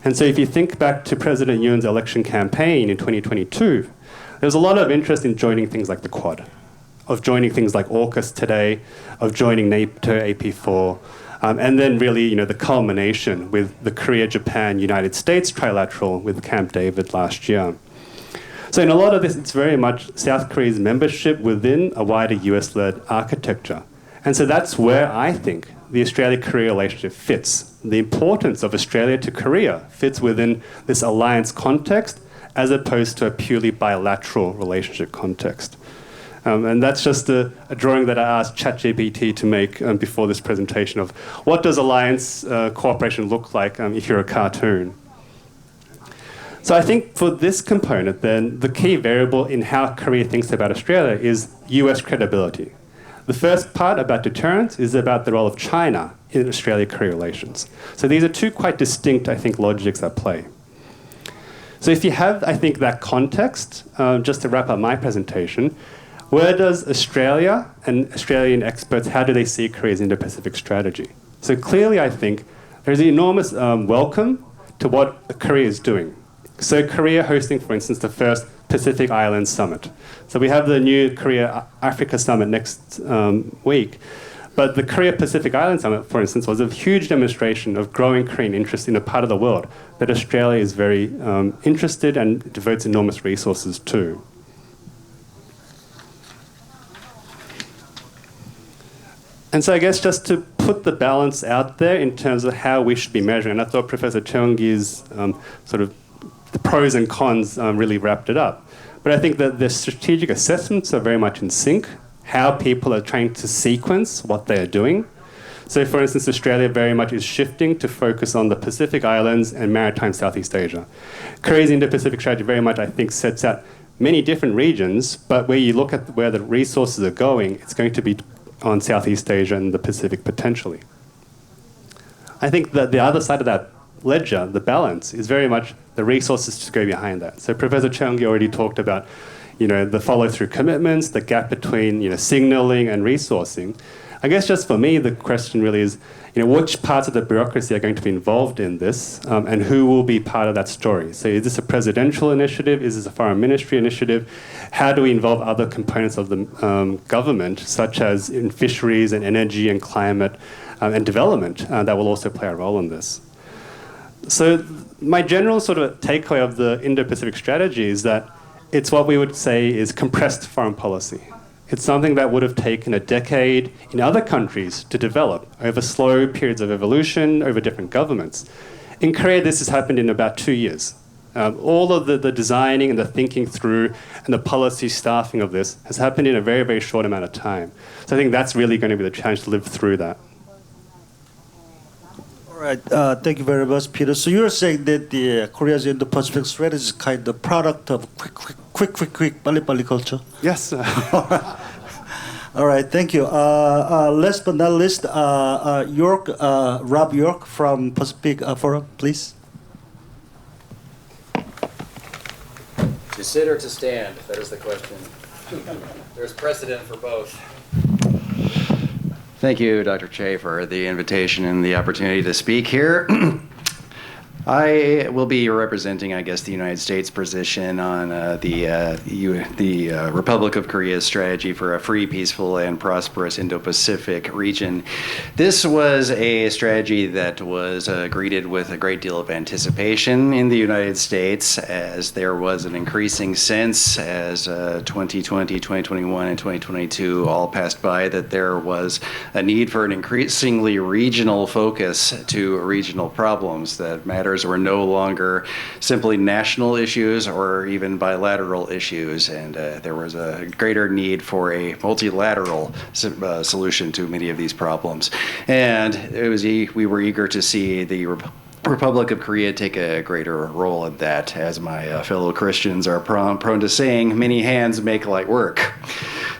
And so if you think back to President Yoon's election campaign in 2022, there was a lot of interest in joining things like the Quad, of joining things like AUKUS today, of joining NATO AP4, and then really, the culmination with the Korea, Japan, United States trilateral with Camp David last year. So in a lot of this, it's very much South Korea's membership within a wider US-led architecture. And so that's where I think the Australia-Korea relationship fits. The importance of Australia to Korea fits within this alliance context as opposed to a purely bilateral relationship context. And that's just a drawing that I asked ChatGPT to make before this presentation of what does alliance cooperation look like if you're a cartoon. So I think for this component, then, the key variable in how Korea thinks about Australia is US credibility. The first part about deterrence is about the role of China in Australia-Korea relations. So these are 2 quite distinct, I think, logics at play. So if you have, I think, that context, just to wrap up my presentation, where does Australia and Australian experts, how do they see Korea's Indo-Pacific strategy? So clearly, I think, there's an enormous welcome to what Korea is doing. So Korea hosting, for instance, the first Pacific Islands Summit. So we have the new Korea-Africa Summit next week. But the Korea Pacific Island Summit, for instance, was a huge demonstration of growing Korean interest in a part of the world that Australia is very interested and devotes enormous resources to. And so I guess just to put the balance out there in terms of how we should be measuring, and I thought Professor Cheonggi's sort of the pros and cons really wrapped it up. But I think that the strategic assessments are very much in sync, how people are trying to sequence what they are doing. So for instance, Australia very much is shifting to focus on the Pacific Islands and maritime Southeast Asia. Korea's Indo-Pacific strategy very much, I think, sets out many different regions, but where you look at where the resources are going, it's going to be on Southeast Asia and the Pacific potentially. I think that the other side of that ledger, the balance, is very much the resources to go behind that. So Professor Cheonggi already talked about, the follow-through commitments, the gap between, signaling and resourcing. I guess just for me, the question really is, which parts of the bureaucracy are going to be involved in this, and who will be part of that story? So is this a presidential initiative? Is this a foreign ministry initiative? How do we involve other components of the government, such as in fisheries and energy and climate and development, that will also play a role in this? So my general sort of takeaway of the Indo-Pacific strategy is that it's what we would say is compressed foreign policy. It's something that would have taken a decade in other countries to develop over slow periods of evolution, over different governments. In Korea, this has happened in about 2 years. All of the designing and the thinking through and the policy staffing of this has happened in a very, very short amount of time. So I think that's really going to be the challenge to live through that. All right, thank you very much, Peter. So you're saying that the Korea's Indo-Pacific strategy is kind of product of quick, 빨리 culture? Yes. All right, thank you. Last but not least, Rob York from Pacific Forum, please. To sit or to stand? That is the question. There's precedent for both. Thank you, Dr. Che, for the invitation and the opportunity to speak here. I will be representing, I guess, the United States position on the Republic of Korea's strategy for a free, peaceful, and prosperous Indo-Pacific region. This was a strategy that was greeted with a great deal of anticipation in the United States, as there was an increasing sense as 2020, 2021, and 2022 all passed by that there was a need for an increasingly regional focus to regional problems, that matters were no longer simply national issues or even bilateral issues, and there was a greater need for a multilateral solution to many of these problems. And we were eager to see the Republic of Korea take a greater role in that. As my fellow Christians are prone to saying, many hands make light work.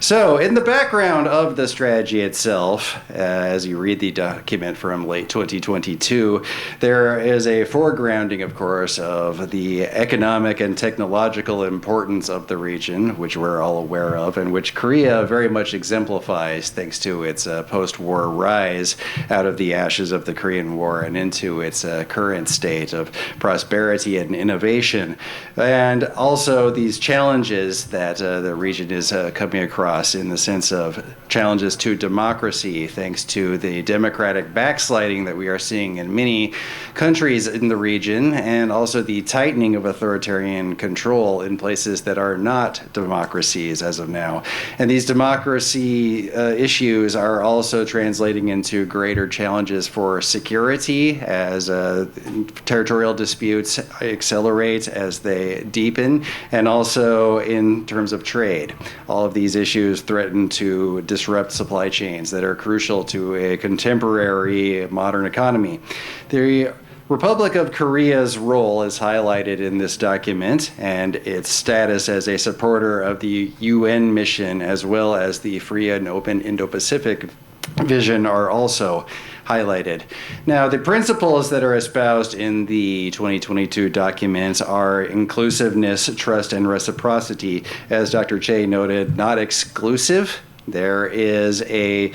So in the background of the strategy itself, as you read the document from late 2022, there is a foregrounding, of course, of the economic and technological importance of the region, which we're all aware of, and which Korea very much exemplifies thanks to its post-war rise out of the ashes of the Korean War and into its current state of prosperity and innovation. And also these challenges that the region is coming across in the sense of challenges to democracy, thanks to the democratic backsliding that we are seeing in many countries in the region, and also the tightening of authoritarian control in places that are not democracies as of now. And these democracy issues are also translating into greater challenges for security as territorial disputes accelerate, as they deepen, and also in terms of trade. All of these issues threaten to disrupt supply chains that are crucial to a contemporary modern economy. The Republic of Korea's role is highlighted in this document, and its status as a supporter of the UN mission as well as the free and open Indo-Pacific vision are also highlighted. Now, the principles that are espoused in the 2022 documents are inclusiveness, trust, and reciprocity. As Dr. Che noted, not exclusive. There is a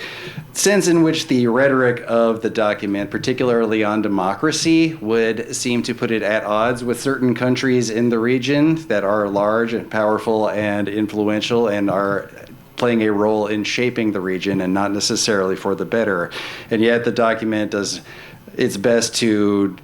sense in which the rhetoric of the document, particularly on democracy, would seem to put it at odds with certain countries in the region that are large and powerful and influential and are playing a role in shaping the region and not necessarily for the better. And yet the document does its best to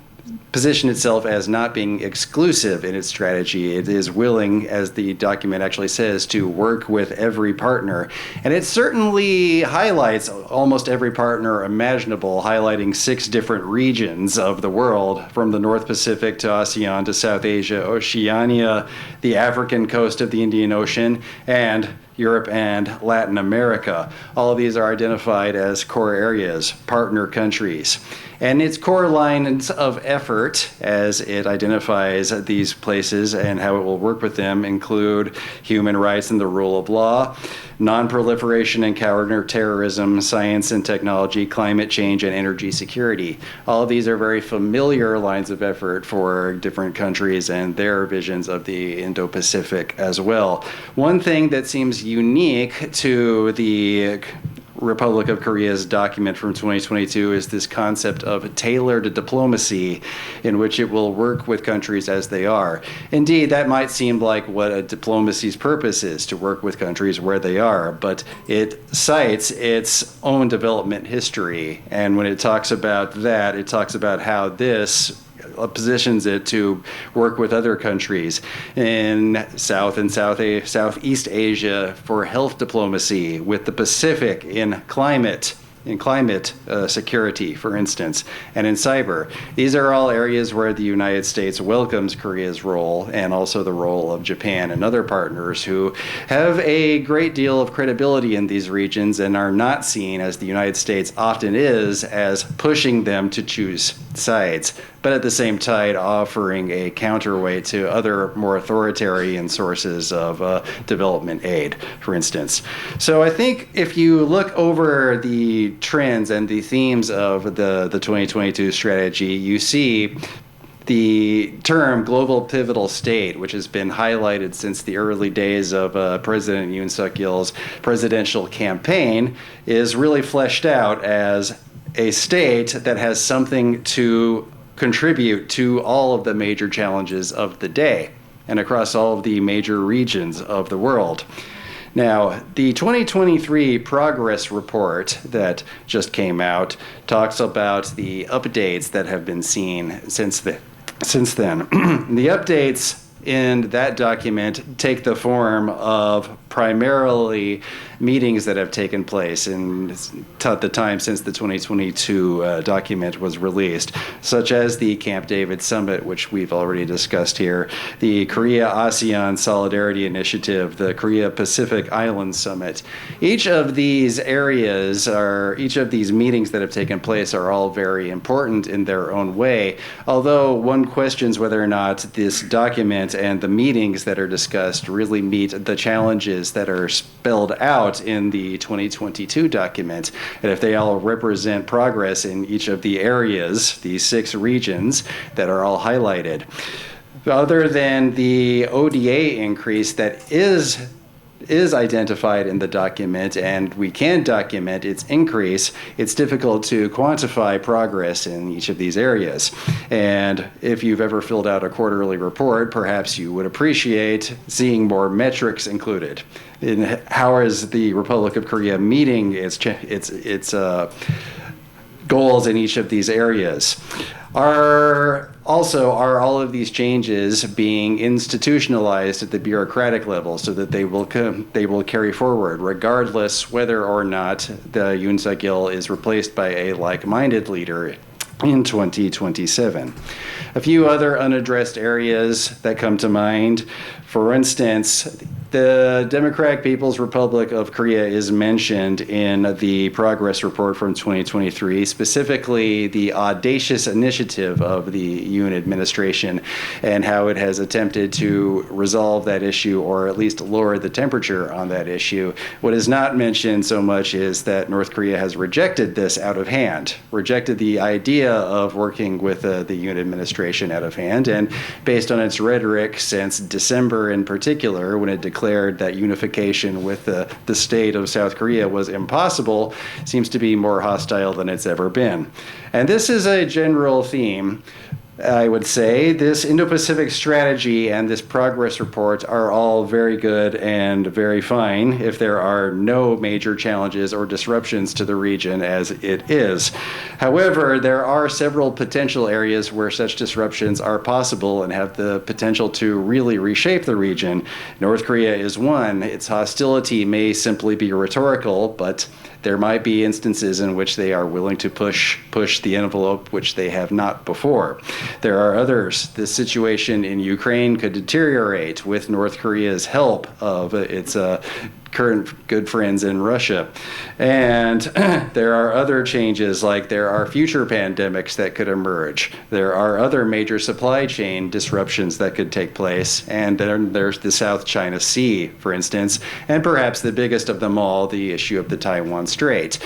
position itself as not being exclusive in its strategy. It is willing, as the document actually says, to work with every partner. And it certainly highlights almost every partner imaginable, highlighting 6 different regions of the world, from the North Pacific to ASEAN to South Asia, Oceania, the African coast of the Indian Ocean, and Europe and Latin America. All of these are identified as core areas, partner countries. And its core lines of effort, as it identifies these places and how it will work with them, include human rights and the rule of law, non-proliferation and counterterrorism, science and technology, climate change, and energy security. All of these are very familiar lines of effort for different countries and their visions of the Indo-Pacific as well. One thing that seems unique to the Republic of Korea's document from 2022 is this concept of tailored diplomacy, in which it will work with countries as they are. Indeed, that might seem like what a diplomacy's purpose is, to work with countries where they are, but it cites its own development history. And when it talks about that, it talks about how this positions it to work with other countries in South and Southeast Asia for health diplomacy, with the Pacific in climate security, for instance, and in cyber. These are all areas where the United States welcomes Korea's role, and also the role of Japan and other partners who have a great deal of credibility in these regions and are not seen, as the United States often is, as pushing them to choose sides, but at the same time offering a counterweight to other more authoritarian sources of development aid, for instance. So I think if you look over the trends and the themes of the 2022 strategy, you see the term global pivotal state, which has been highlighted since the early days of President Yoon Suk-yeol's presidential campaign, is really fleshed out as a state that has something to contribute to all of the major challenges of the day and across all of the major regions of the world. Now, the 2023 progress report that just came out talks about the updates that have been seen since then. The updates in that document take the form of primarily meetings that have taken place in the time since the 2022 document was released, such as the Camp David Summit, which we've already discussed here, the Korea-ASEAN Solidarity Initiative, the Korea-Pacific Island Summit. Each of these areas, each of these meetings that have taken place are all very important in their own way, although one questions whether or not this document and the meetings that are discussed really meet the challenges that are spelled out in the 2022 document, and if they all represent progress in each of the areas, these 6 regions that are all highlighted. Other than the ODA increase that is identified in the document, and we can document its increase, it's difficult to quantify progress in each of these areas. And if you've ever filled out a quarterly report, perhaps you would appreciate seeing more metrics included. In how is the Republic of Korea meeting its goals in each of these areas? Are all of these changes being institutionalized at the bureaucratic level so that they will carry forward, regardless whether or not the Yoon Suk-yeol is replaced by a like-minded leader in 2027? A few other unaddressed areas that come to mind. For instance, the Democratic People's Republic of Korea is mentioned in the progress report from 2023, specifically the audacious initiative of the Yoon administration and how it has attempted to resolve that issue, or at least lower the temperature on that issue. What is not mentioned so much is that North Korea has rejected this out of hand, rejected the idea of working with the Yoon administration out of hand, and based on its rhetoric since December in particular, when it declared that unification with the state of South Korea was impossible, seems to be more hostile than it's ever been. And this is a general theme I would say this Indo-Pacific strategy and this progress report are all very good and very fine if there are no major challenges or disruptions to the region as it is. However, there are several potential areas where such disruptions are possible and have the potential to really reshape the region. North Korea is one. Its hostility may simply be rhetorical, but there might be instances in which they are willing to push the envelope, which they have not before. There are others. The situation in Ukraine could deteriorate with North Korea's help of its current good friends in Russia. And there are other changes, like there are future pandemics that could emerge. There are other major supply chain disruptions that could take place. And then there's the South China Sea, for instance, and perhaps the biggest of them all, the issue of the Taiwan Strait.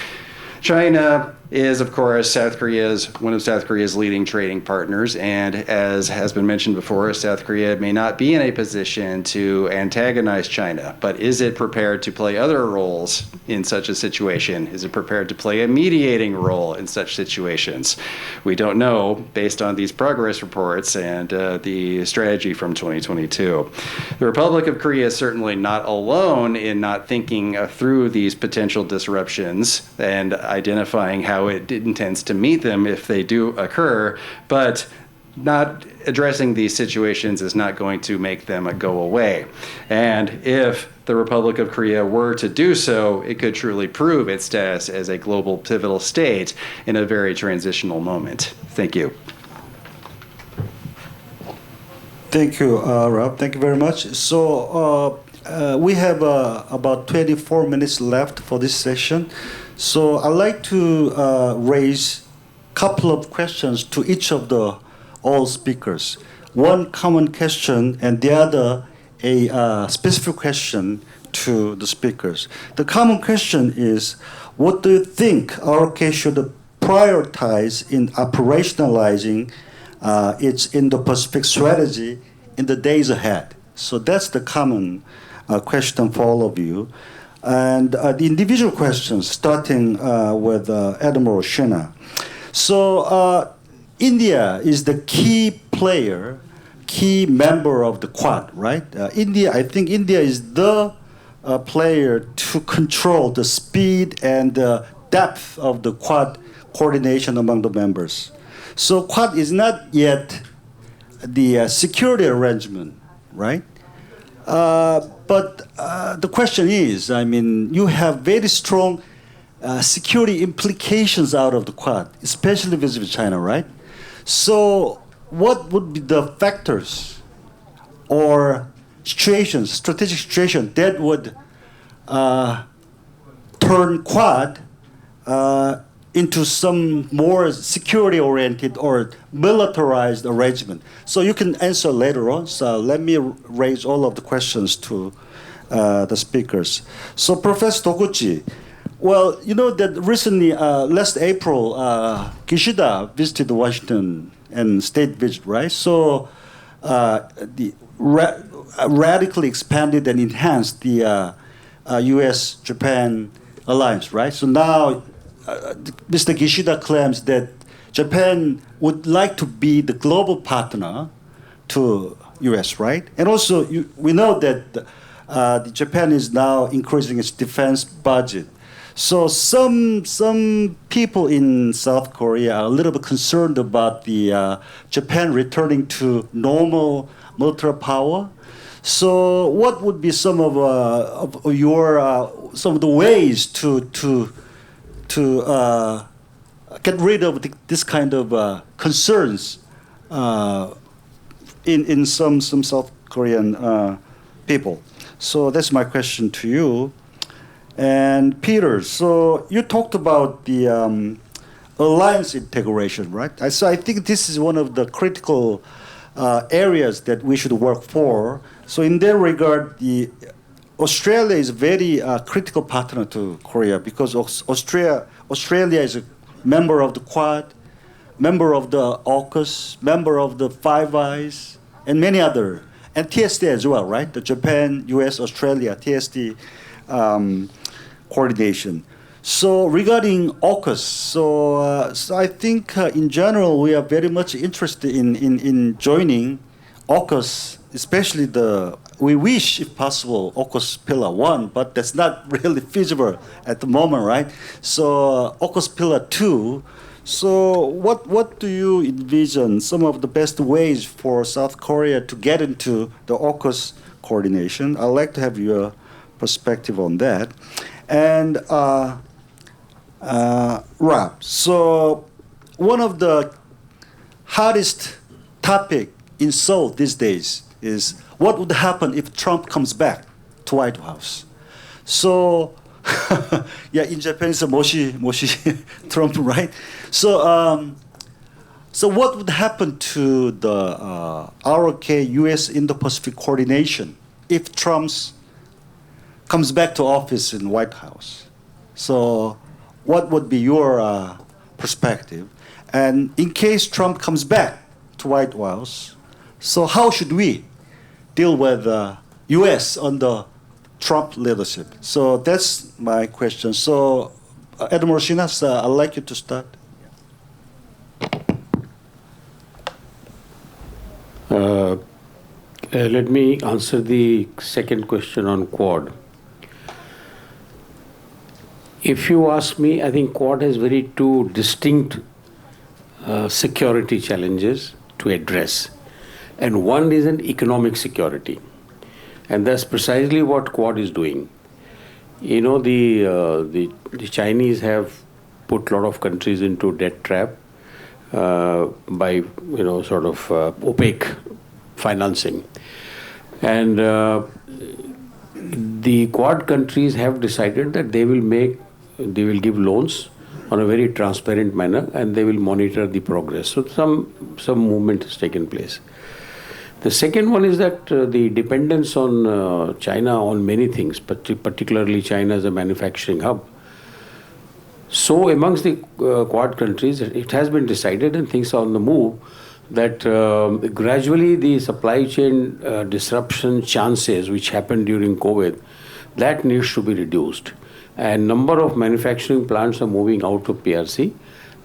China is, of course, one of South Korea's leading trading partners, and as has been mentioned before, South Korea may not be in a position to antagonize China, but is it prepared to play other roles in such a situation? Is it prepared to play a mediating role in such situations? We don't know based on these progress reports and the strategy from 2022. The Republic of Korea is certainly not alone in not thinking through these potential disruptions and identifying how it intends to meet them if they do occur, but not addressing these situations is not going to make them go away. And if the Republic of Korea were to do so, it could truly prove its status as a global pivotal state in a very transitional moment. Thank you. Thank you, Rob. Thank you very much. So we have about 24 minutes left for this session. So I'd like to raise a couple of questions to each of the all speakers. One common question and the other a specific question to the speakers. The common question is, what do you think RK should prioritize in operationalizing its Indo-Pacific strategy in the days ahead? So that's the common question for all of you. And the individual questions, starting with Admiral Shina. So India is the key player, key member of the Quad, right? I think India is the player to control the speed and the depth of the Quad coordination among the members. So Quad is not yet the security arrangement, right? But the question is, I mean, you have very strong security implications out of the Quad, especially with China, right? So what would be the factors or situations, strategic situation that would turn Quad into some more security-oriented or militarized arrangement? So you can answer later on. So let me raise all of the questions to the speakers. So Professor Toguchi, well, you know that recently, last April, Kishida visited Washington and state visit, right? So the radically expanded and enhanced the U.S.-Japan alliance, right? So now Mr. Kishida claims that Japan would like to be the global partner to U.S., right? And also, we know that Japan is now increasing its defense budget. So some people in South Korea are a little bit concerned about the Japan returning to normal military power. So what would be some of your some of the ways to get rid of this kind of concerns in some South Korean people? So that's my question to you. And Peter, so you talked about the alliance integration, right? So I think this is one of the critical areas that we should work for. So in that regard, Australia is a very critical partner to Korea because Australia is a member of the Quad, member of the AUKUS, member of the Five Eyes, and many other, and TSD as well, right? The Japan, US, Australia, TSD coordination. So regarding AUKUS, so I think in general we are very much interested in joining AUKUS, especially we wish if possible AUKUS Pillar 1, but that's not really feasible at the moment, right? So AUKUS Pillar 2, so what do you envision some of the best ways for South Korea to get into the AUKUS coordination? I'd like to have your perspective on that. And Rob, so one of the hottest topic in Seoul these days is what would happen if Trump comes back to White House. So, yeah, in Japan it's a moshi Trump, right? So, so what would happen to the ROK U.S. Indo-Pacific coordination if Trump comes back to office in White House? So, what would be your perspective? And in case Trump comes back to White House, so how should we deal with U.S. under Trump leadership? So that's my question. So, Admiral Shinas, I'd like you to start. Let me answer the second question on Quad. If you ask me, I think Quad has very two distinct security challenges to address. And one is an economic security. And that's precisely what Quad is doing. You know, the Chinese have put a lot of countries into debt trap by, you know, sort of opaque financing. And the Quad countries have decided that they will give loans on a very transparent manner and they will monitor the progress. So some movement has taken place. The second one is that the dependence on China on many things, particularly China as a manufacturing hub. So amongst the Quad countries, it has been decided, and things are on the move, that gradually the supply chain disruption chances which happened during COVID, that needs to be reduced. And number of manufacturing plants are moving out of PRC,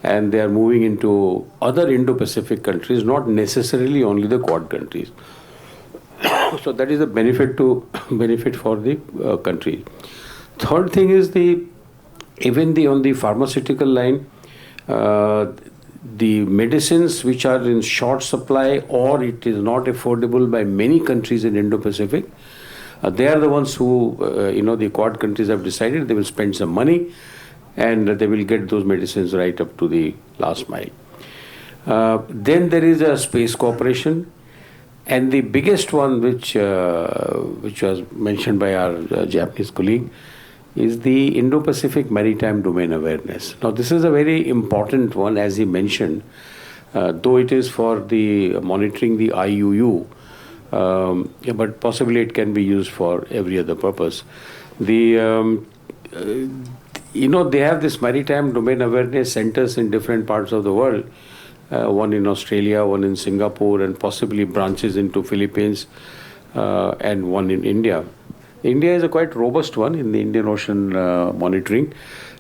and they are moving into other Indo-Pacific countries, not necessarily only the Quad countries. So that is a benefit for the country. Third thing is on the pharmaceutical line, the medicines which are in short supply or it is not affordable by many countries in Indo-Pacific, they are the ones who, the Quad countries have decided they will spend some money and they will get those medicines right up to the last mile. Then there is a space cooperation, and the biggest one which was mentioned by our Japanese colleague is the Indo-Pacific Maritime Domain Awareness. Now this is a very important one, as he mentioned, though it is for the monitoring the IUU, but possibly it can be used for every other purpose. They have this maritime domain awareness centers in different parts of the world, one in Australia, one in Singapore, and possibly branches into Philippines, and one in India. India is a quite robust one in the Indian Ocean monitoring,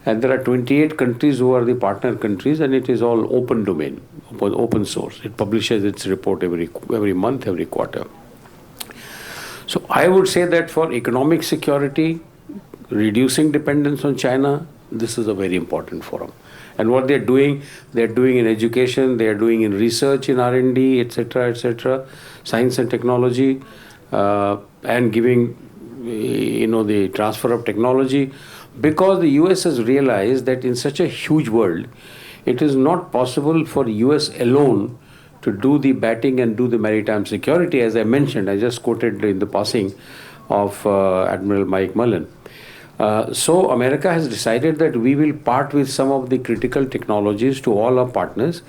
and there are 28 countries who are the partner countries, and it is all open domain, open source. It publishes its report every month, every quarter. So I would say that for economic security, reducing dependence on China, this is a very important forum. And what they're doing in education, they're doing in research, in R&D, etc., science and technology, and giving, the transfer of technology, because the US has realized that in such a huge world, it is not possible for US alone to do the batting and do the maritime security. As I mentioned, I just quoted in the passing of Admiral Mike Mullen. So America has decided that we will part with some of the critical technologies to all our partners,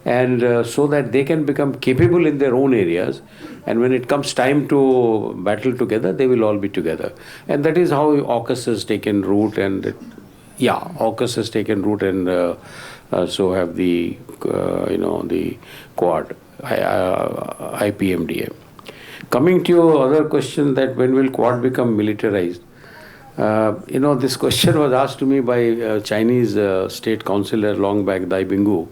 and so that they can become capable in their own areas, and when it comes time to battle together, they will all be together. And that is how AUKUS has taken root, and AUKUS has taken root, and so have the the Quad, IPMDA. Coming to your other question, that when will Quad become militarized? This question was asked to me by a Chinese state councillor long back, Dai Bingu.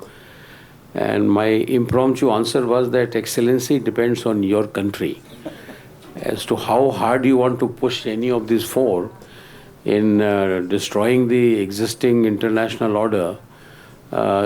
And my impromptu answer was that excellency depends on your country as to how hard you want to push any of these four in destroying the existing international order.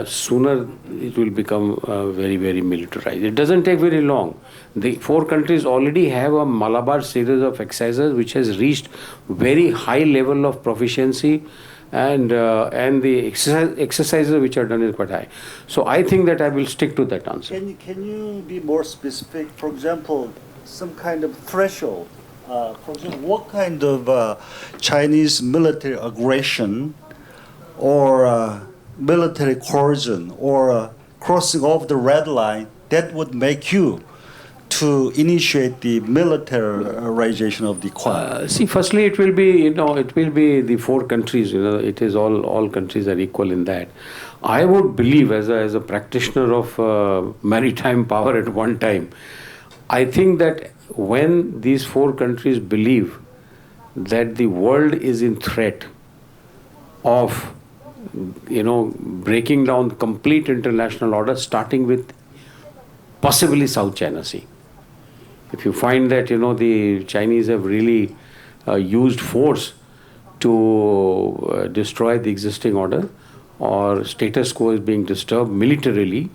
Sooner it will become very, very militarized. It doesn't take very long. The four countries already have a Malabar series of exercises which has reached very high level of proficiency, and the exercises which are done is quite high. So I think that I will stick to that answer. Can you be more specific? For example, some kind of threshold. For example, what kind of Chinese military aggression or military coercion or crossing of the red line that would make you to initiate the militarization of the Quad? See, firstly, it will be the four countries. It is all countries are equal in that. I would believe, as a practitioner of maritime power at one time, I think that when these four countries believe that the world is in threat of breaking down complete international order, starting with possibly South China Sea. If you find that the Chinese have really used force to destroy the existing order, or status quo is being disturbed militarily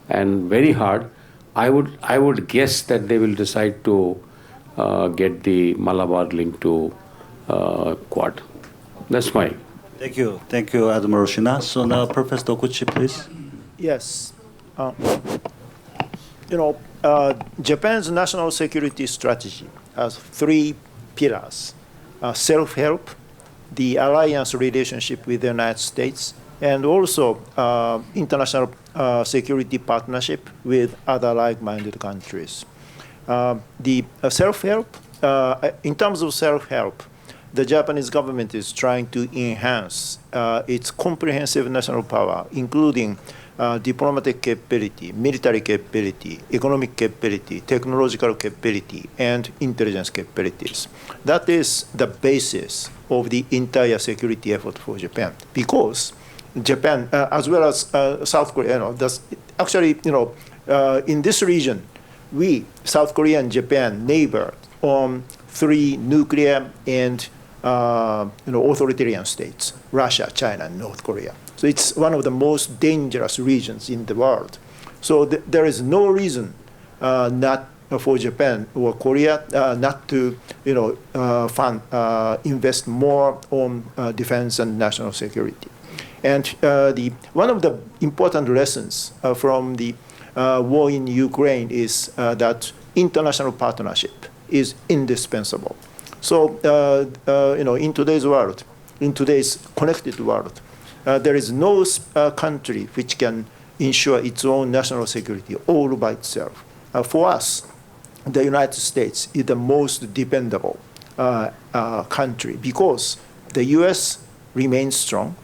and very hard, I would guess that they will decide to get the Malabar link to Quad. That's my. Thank you, Admiral Shina. So now, Professor Dokuchi, please. Yes. Japan's national security strategy has three pillars: self-help, the alliance relationship with the United States, and also international security partnership with other like-minded countries. The self-help, in terms of self-help, the Japanese government is trying to enhance its comprehensive national power, including diplomatic capability, military capability, economic capability, technological capability, and intelligence capabilities. That is the basis of the entire security effort for Japan, because Japan, as well as South Korea, actually, in this region, we, South Korea and Japan, neighbor on three nuclear and authoritarian states: Russia, China, and North Korea. So it's one of the most dangerous regions in the world. So there is no reason not for Japan or Korea not to invest more on defense and national security. And one of the important lessons from the war in Ukraine is that international partnership is indispensable. So in today's world, in today's connected world, there is no country which can ensure its own national security all by itself. For us, the United States is the most dependable country, because the U.S. remains strong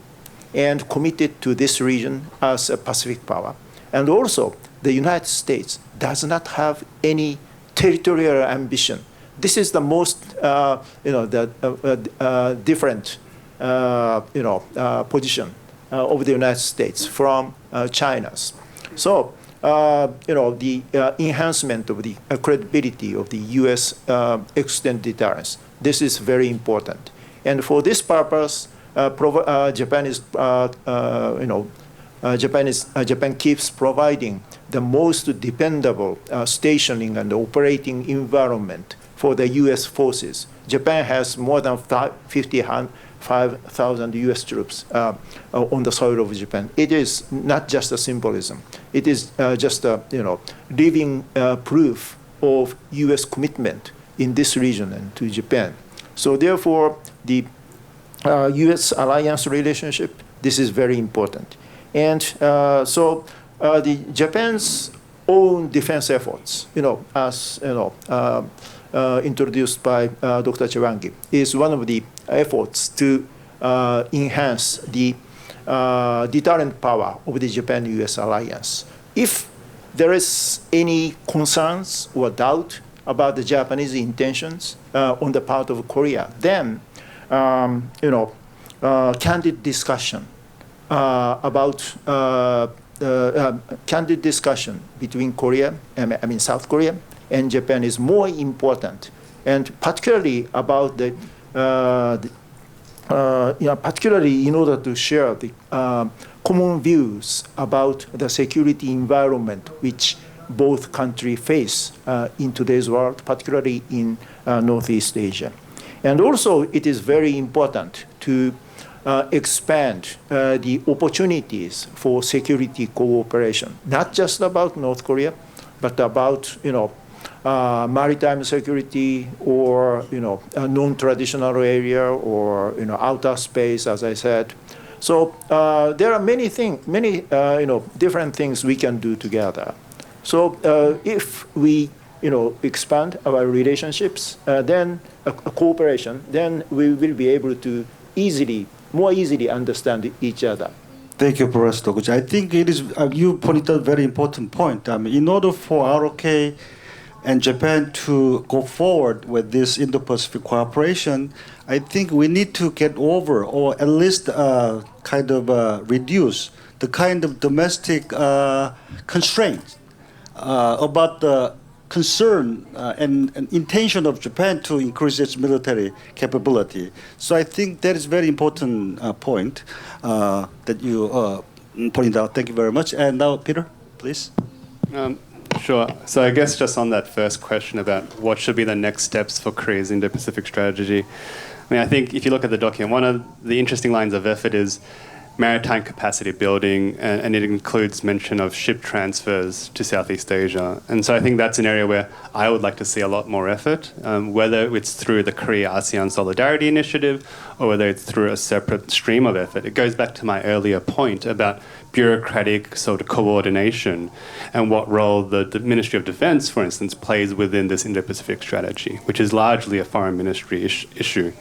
and committed to this region as a Pacific power. And also, the United States does not have any territorial ambition. This is the most, different, position of the United States from China's. So, the enhancement of the credibility of the U.S. extended deterrence, this is very important. And for this purpose, Japan keeps providing the most dependable stationing and operating environment for the U.S. forces. Japan has more than 55,000 U.S. troops on the soil of Japan. It is not just a symbolism. It is just a living proof of U.S. commitment in this region and to Japan. So therefore, the U.S. alliance relationship, this is very important. And so the Japan's own defense efforts, as introduced by Dr. Chewangi, is one of the efforts to enhance the deterrent power of the Japan-U.S. alliance. If there is any concerns or doubt about the Japanese intentions on the part of Korea, then candid discussion candid discussion between Korea, South Korea and Japan is more important, and particularly about particularly in order to share the common views about the security environment which both countries face in today's world, particularly in Northeast Asia. And also, it is very important to expand the opportunities for security cooperation, not just about North Korea, but about maritime security, or a non-traditional area, or outer space, as I said. So there are many different things we can do together. So if we expand our relationships, then cooperation, then we will be able to more easily understand each other. Thank you, Professor Toguchi. I think it is you pointed out a very important point. In order for ROK and Japan to go forward with this Indo-Pacific cooperation, I think we need to get over, or at least reduce the kind of domestic constraints about the concern and intention of Japan to increase its military capability. So I think that is a very important point that you pointed out. Thank you very much. And now, Peter, please. Sure. So I guess just on that first question about what should be the next steps for Korea's Indo-Pacific strategy, I think if you look at the document, one of the interesting lines of effort is maritime capacity building, and it includes mention of ship transfers to Southeast Asia. And so I think that's an area where I would like to see a lot more effort, whether it's through the Korea-ASEAN Solidarity Initiative or whether it's through a separate stream of effort. It goes back to my earlier point about bureaucratic sort of coordination and what role the Ministry of Defense, for instance, plays within this Indo-Pacific strategy, which is largely a foreign ministry issue.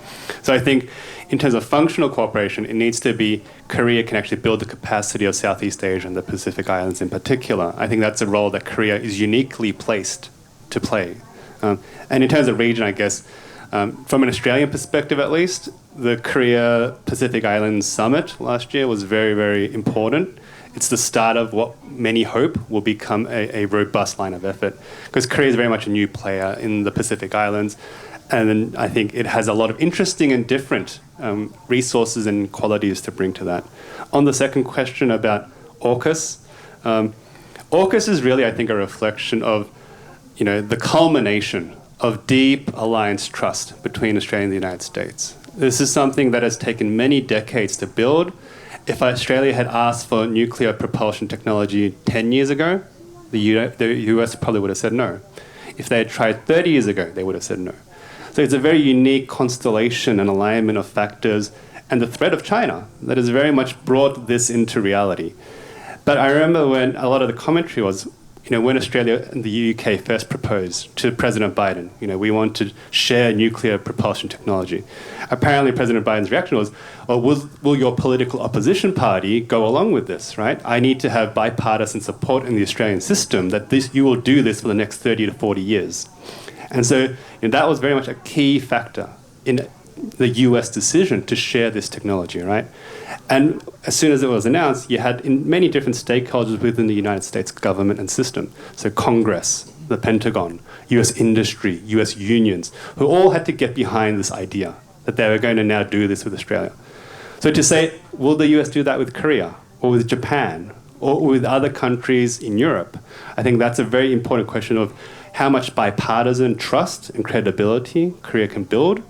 So I think in terms of functional cooperation, it needs to be Korea can actually build the capacity of Southeast Asia and the Pacific Islands in particular. I think that's a role that Korea is uniquely placed to play. And in terms of region, I guess, from an Australian perspective at least, the Korea-Pacific Islands Summit last year was very, very important. It's the start of what many hope will become a robust line of effort, because Korea is very much a new player in the Pacific Islands. And then I think it has a lot of interesting and different resources and qualities to bring to that. On the second question about AUKUS, AUKUS is really, I think, a reflection of the culmination of deep alliance trust between Australia and the United States. This is something that has taken many decades to build. If Australia had asked for nuclear propulsion technology 10 years ago, the US probably would have said no. If they had tried 30 years ago, they would have said no. So it's a very unique constellation and alignment of factors and the threat of China that has very much brought this into reality. But I remember when a lot of the commentary was, when Australia and the UK first proposed to President Biden, we want to share nuclear propulsion technology. Apparently, President Biden's reaction was, well, will your political opposition party go along with this, right? I need to have bipartisan support in the Australian system that you will do this for the next 30 to 40 years. And so that was very much a key factor in the US decision to share this technology, right? And as soon as it was announced, you had many different stakeholders within the United States government and system. So Congress, the Pentagon, US industry, US unions, who all had to get behind this idea that they were going to now do this with Australia. So to say, will the US do that with Korea or with Japan or with other countries in Europe? I think that's a very important question of how much bipartisan trust and credibility Korea can build,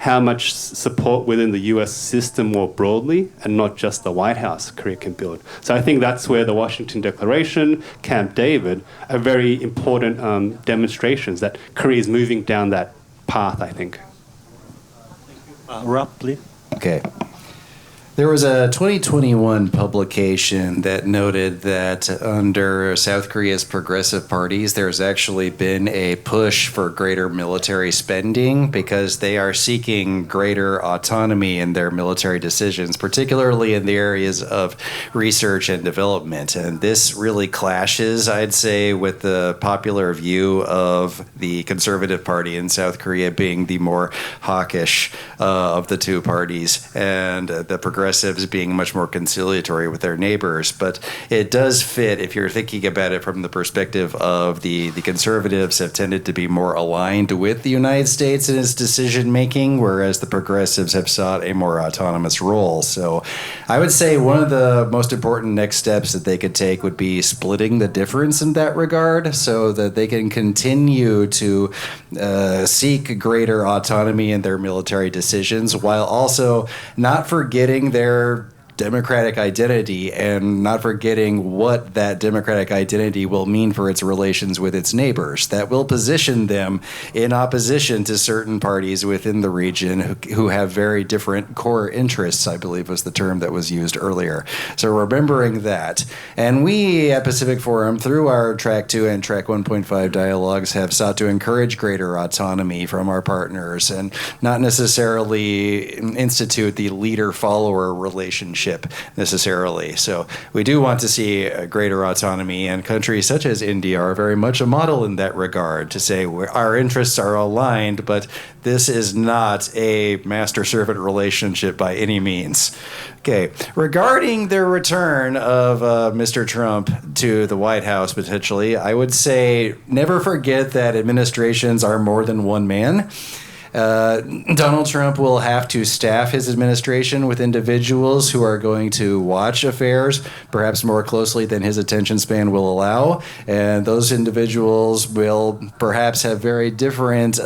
how much support within the US system more broadly, and not just the White House Korea can build. So I think that's where the Washington Declaration, Camp David, are very important demonstrations that Korea is moving down that path, I think. Rob, please. Okay. There was a 2021 publication that noted that under South Korea's progressive parties, there's actually been a push for greater military spending because they are seeking greater autonomy in their military decisions, particularly in the areas of research and development. And this really clashes, I'd say, with the popular view of the Conservative Party in South Korea being the more hawkish of the two parties, and the progressives being much more conciliatory with their neighbors. But it does fit if you're thinking about it from the perspective of the conservatives have tended to be more aligned with the United States in its decision making, whereas the progressives have sought a more autonomous role. So I would say one of the most important next steps that they could take would be splitting the difference in that regard so that they can continue to seek greater autonomy in their military decisions while also not forgetting their democratic identity and not forgetting what that democratic identity will mean for its relations with its neighbors. That will position them in opposition to certain parties within the region who have very different core interests, I believe was the term that was used earlier. So remembering that. And we at Pacific Forum, through our Track 2 and Track 1.5 dialogues, have sought to encourage greater autonomy from our partners and not necessarily institute the leader-follower relationship necessarily. So we do want to see a greater autonomy, and countries such as India are very much a model in that regard to say our interests are aligned, but this is not a master-servant relationship by any means. Okay, regarding the return of Mr. Trump to the White House potentially, I would say never forget that administrations are more than one man. Donald Trump will have to staff his administration with individuals who are going to watch affairs perhaps more closely than his attention span will allow. And those individuals will perhaps have very different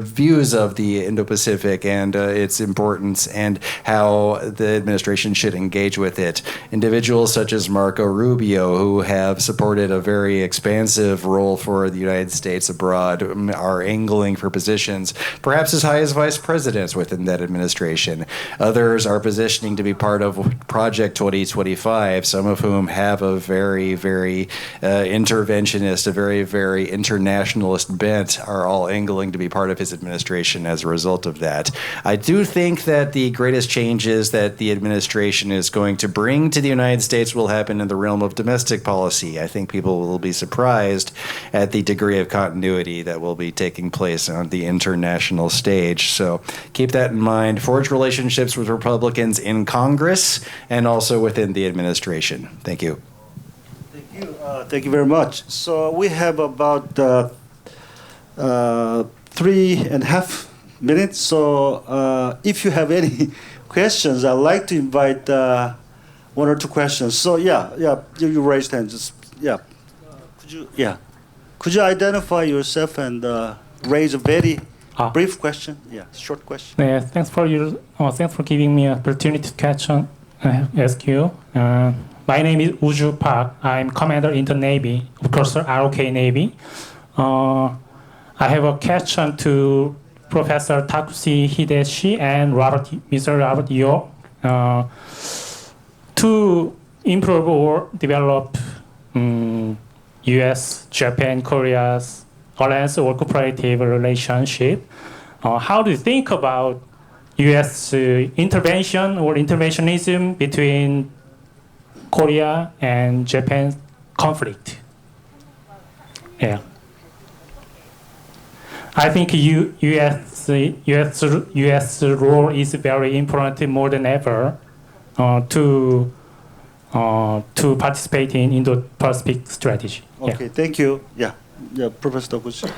views of the Indo-Pacific and its importance and how the administration should engage with it. Individuals such as Marco Rubio, who have supported a very expansive role for the United States abroad, are angling for positions perhaps as high as vice presidents within that administration. Others are positioning to be part of Project 2025, some of whom have a very, very interventionist, a very, very internationalist bent, are all angling to be part of his administration as a result of that. I do think that the greatest changes that the administration is going to bring to the United States will happen in the realm of domestic policy. I think people will be surprised at the degree of continuity that will be taking place on the international stage. So keep that in mind. Forge relationships with Republicans in Congress and also within the administration. Thank you. Thank you. Thank you very much. So we have about 3.5 minutes. So if you have any questions, I'd like to invite one or two questions. So you raised hand. Could you identify yourself and raise a very brief question? Yeah, short question. Yeah, thanks for giving me an opportunity to ask you. My name is Uju Park. I'm commander in the Navy, of course, ROK Navy. I have a question to Professor Takushi Hideshi and Mr. Robert Yo. To improve or develop U.S., Japan, Korea's alliance or cooperative relationship, how do you think about U.S. intervention or interventionism between Korea and Japan conflict? Yeah. I think U.S. role is very important more than ever to participate in Indo-Pacific strategy. Okay, thank you. Yeah, Professor Takushi.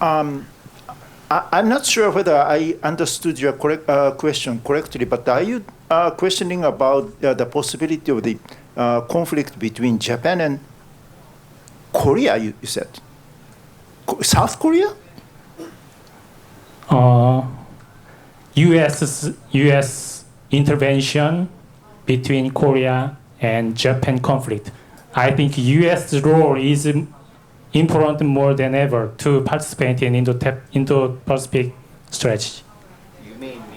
I'm not sure whether I understood your question correctly, but are you questioning about the possibility of the conflict between Japan and Korea, you said? South Korea? U.S. intervention between Korea and Japan conflict. I think U.S. role is important more than ever to participate in Indo-Pacific strategy.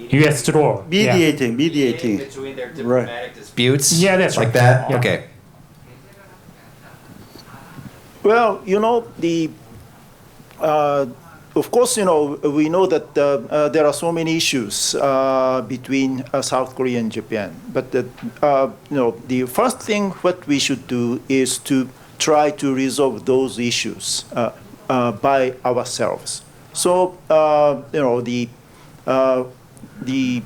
U.S. role. Mediating. between their diplomatic disputes. Yeah, that's like right. that. Yeah. Okay. Well, of course, we know that there are so many issues between South Korea and Japan. But the first thing what we should do is to try to resolve those issues by ourselves. So, the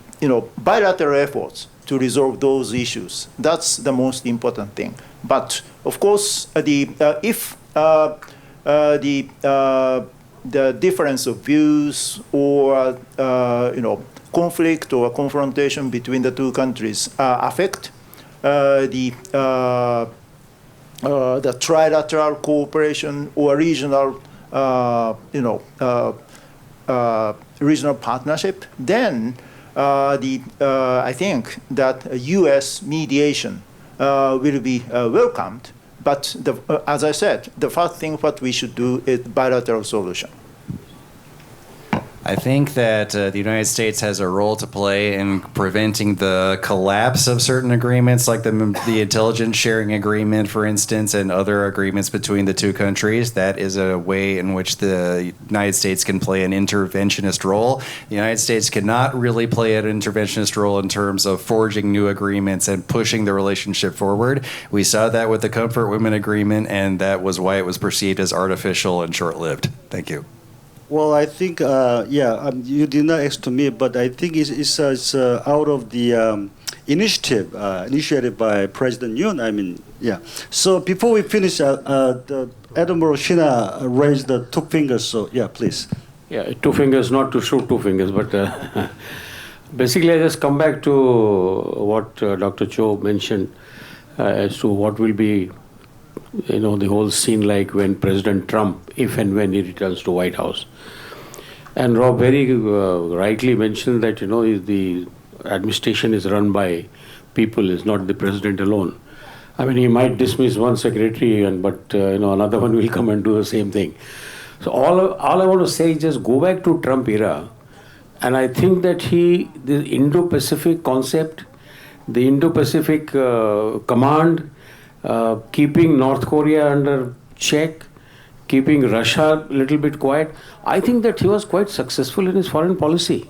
bilateral efforts to resolve those issues, that's the most important thing. But of course, if the difference of views or conflict or confrontation between the two countries affect the trilateral cooperation or regional regional partnership, then I think that U.S. mediation will be welcomed. But as I said, the first thing what we should do is bilateral solution. I think that the United States has a role to play in preventing the collapse of certain agreements, like the intelligence sharing agreement, for instance, and other agreements between the two countries. That is a way in which the United States can play an interventionist role. The United States cannot really play an interventionist role in terms of forging new agreements and pushing the relationship forward. We saw that with the Comfort Women Agreement, and that was why it was perceived as artificial and short-lived. Thank you. Well, I think, you did not ask to me, but I think it's out of the initiative initiated by President Yoon. I mean, yeah. So before we finish, the Admiral Shina raised the two fingers. So yeah, please. Yeah, two fingers, not to shoot two fingers, but basically I just come back to what Dr. Cho mentioned as to what will be, the whole scene like when President Trump, if and when he returns to White House. And Rob very rightly mentioned that, the administration is run by people, is not the president alone. I mean, he might dismiss one secretary, but another one will come and do the same thing. So all I want to say is just go back to Trump era, and I think that the Indo-Pacific concept, the Indo-Pacific command, keeping North Korea under check, keeping Russia a little bit quiet, I think that he was quite successful in his foreign policy.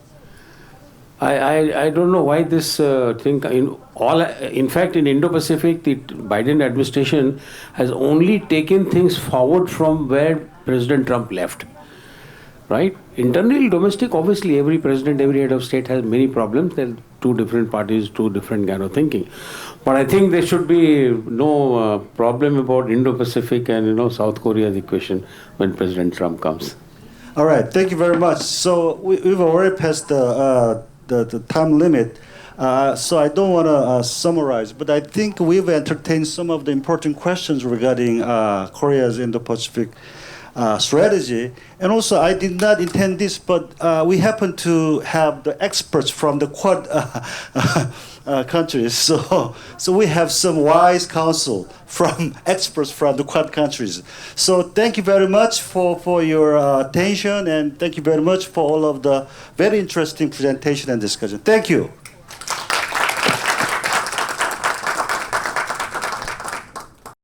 I don't know why this thing. In fact, in Indo-Pacific, the Biden administration has only taken things forward from where President Trump left. Right? Internal, domestic, obviously every president, every head of state has many problems. There are two different parties, two different kind of thinking. But I think there should be no problem about Indo-Pacific and South Korea's equation when President Trump comes. All right, thank you very much. So we've already passed the time limit. So I don't want to summarize, but I think we've entertained some of the important questions regarding Korea's Indo-Pacific strategy. And also, I did not intend this, but we happen to have the experts from the Quad countries. So we have some wise counsel from experts from the Quad countries. So thank you very much for your attention, and thank you very much for all of the very interesting presentation and discussion. Thank you.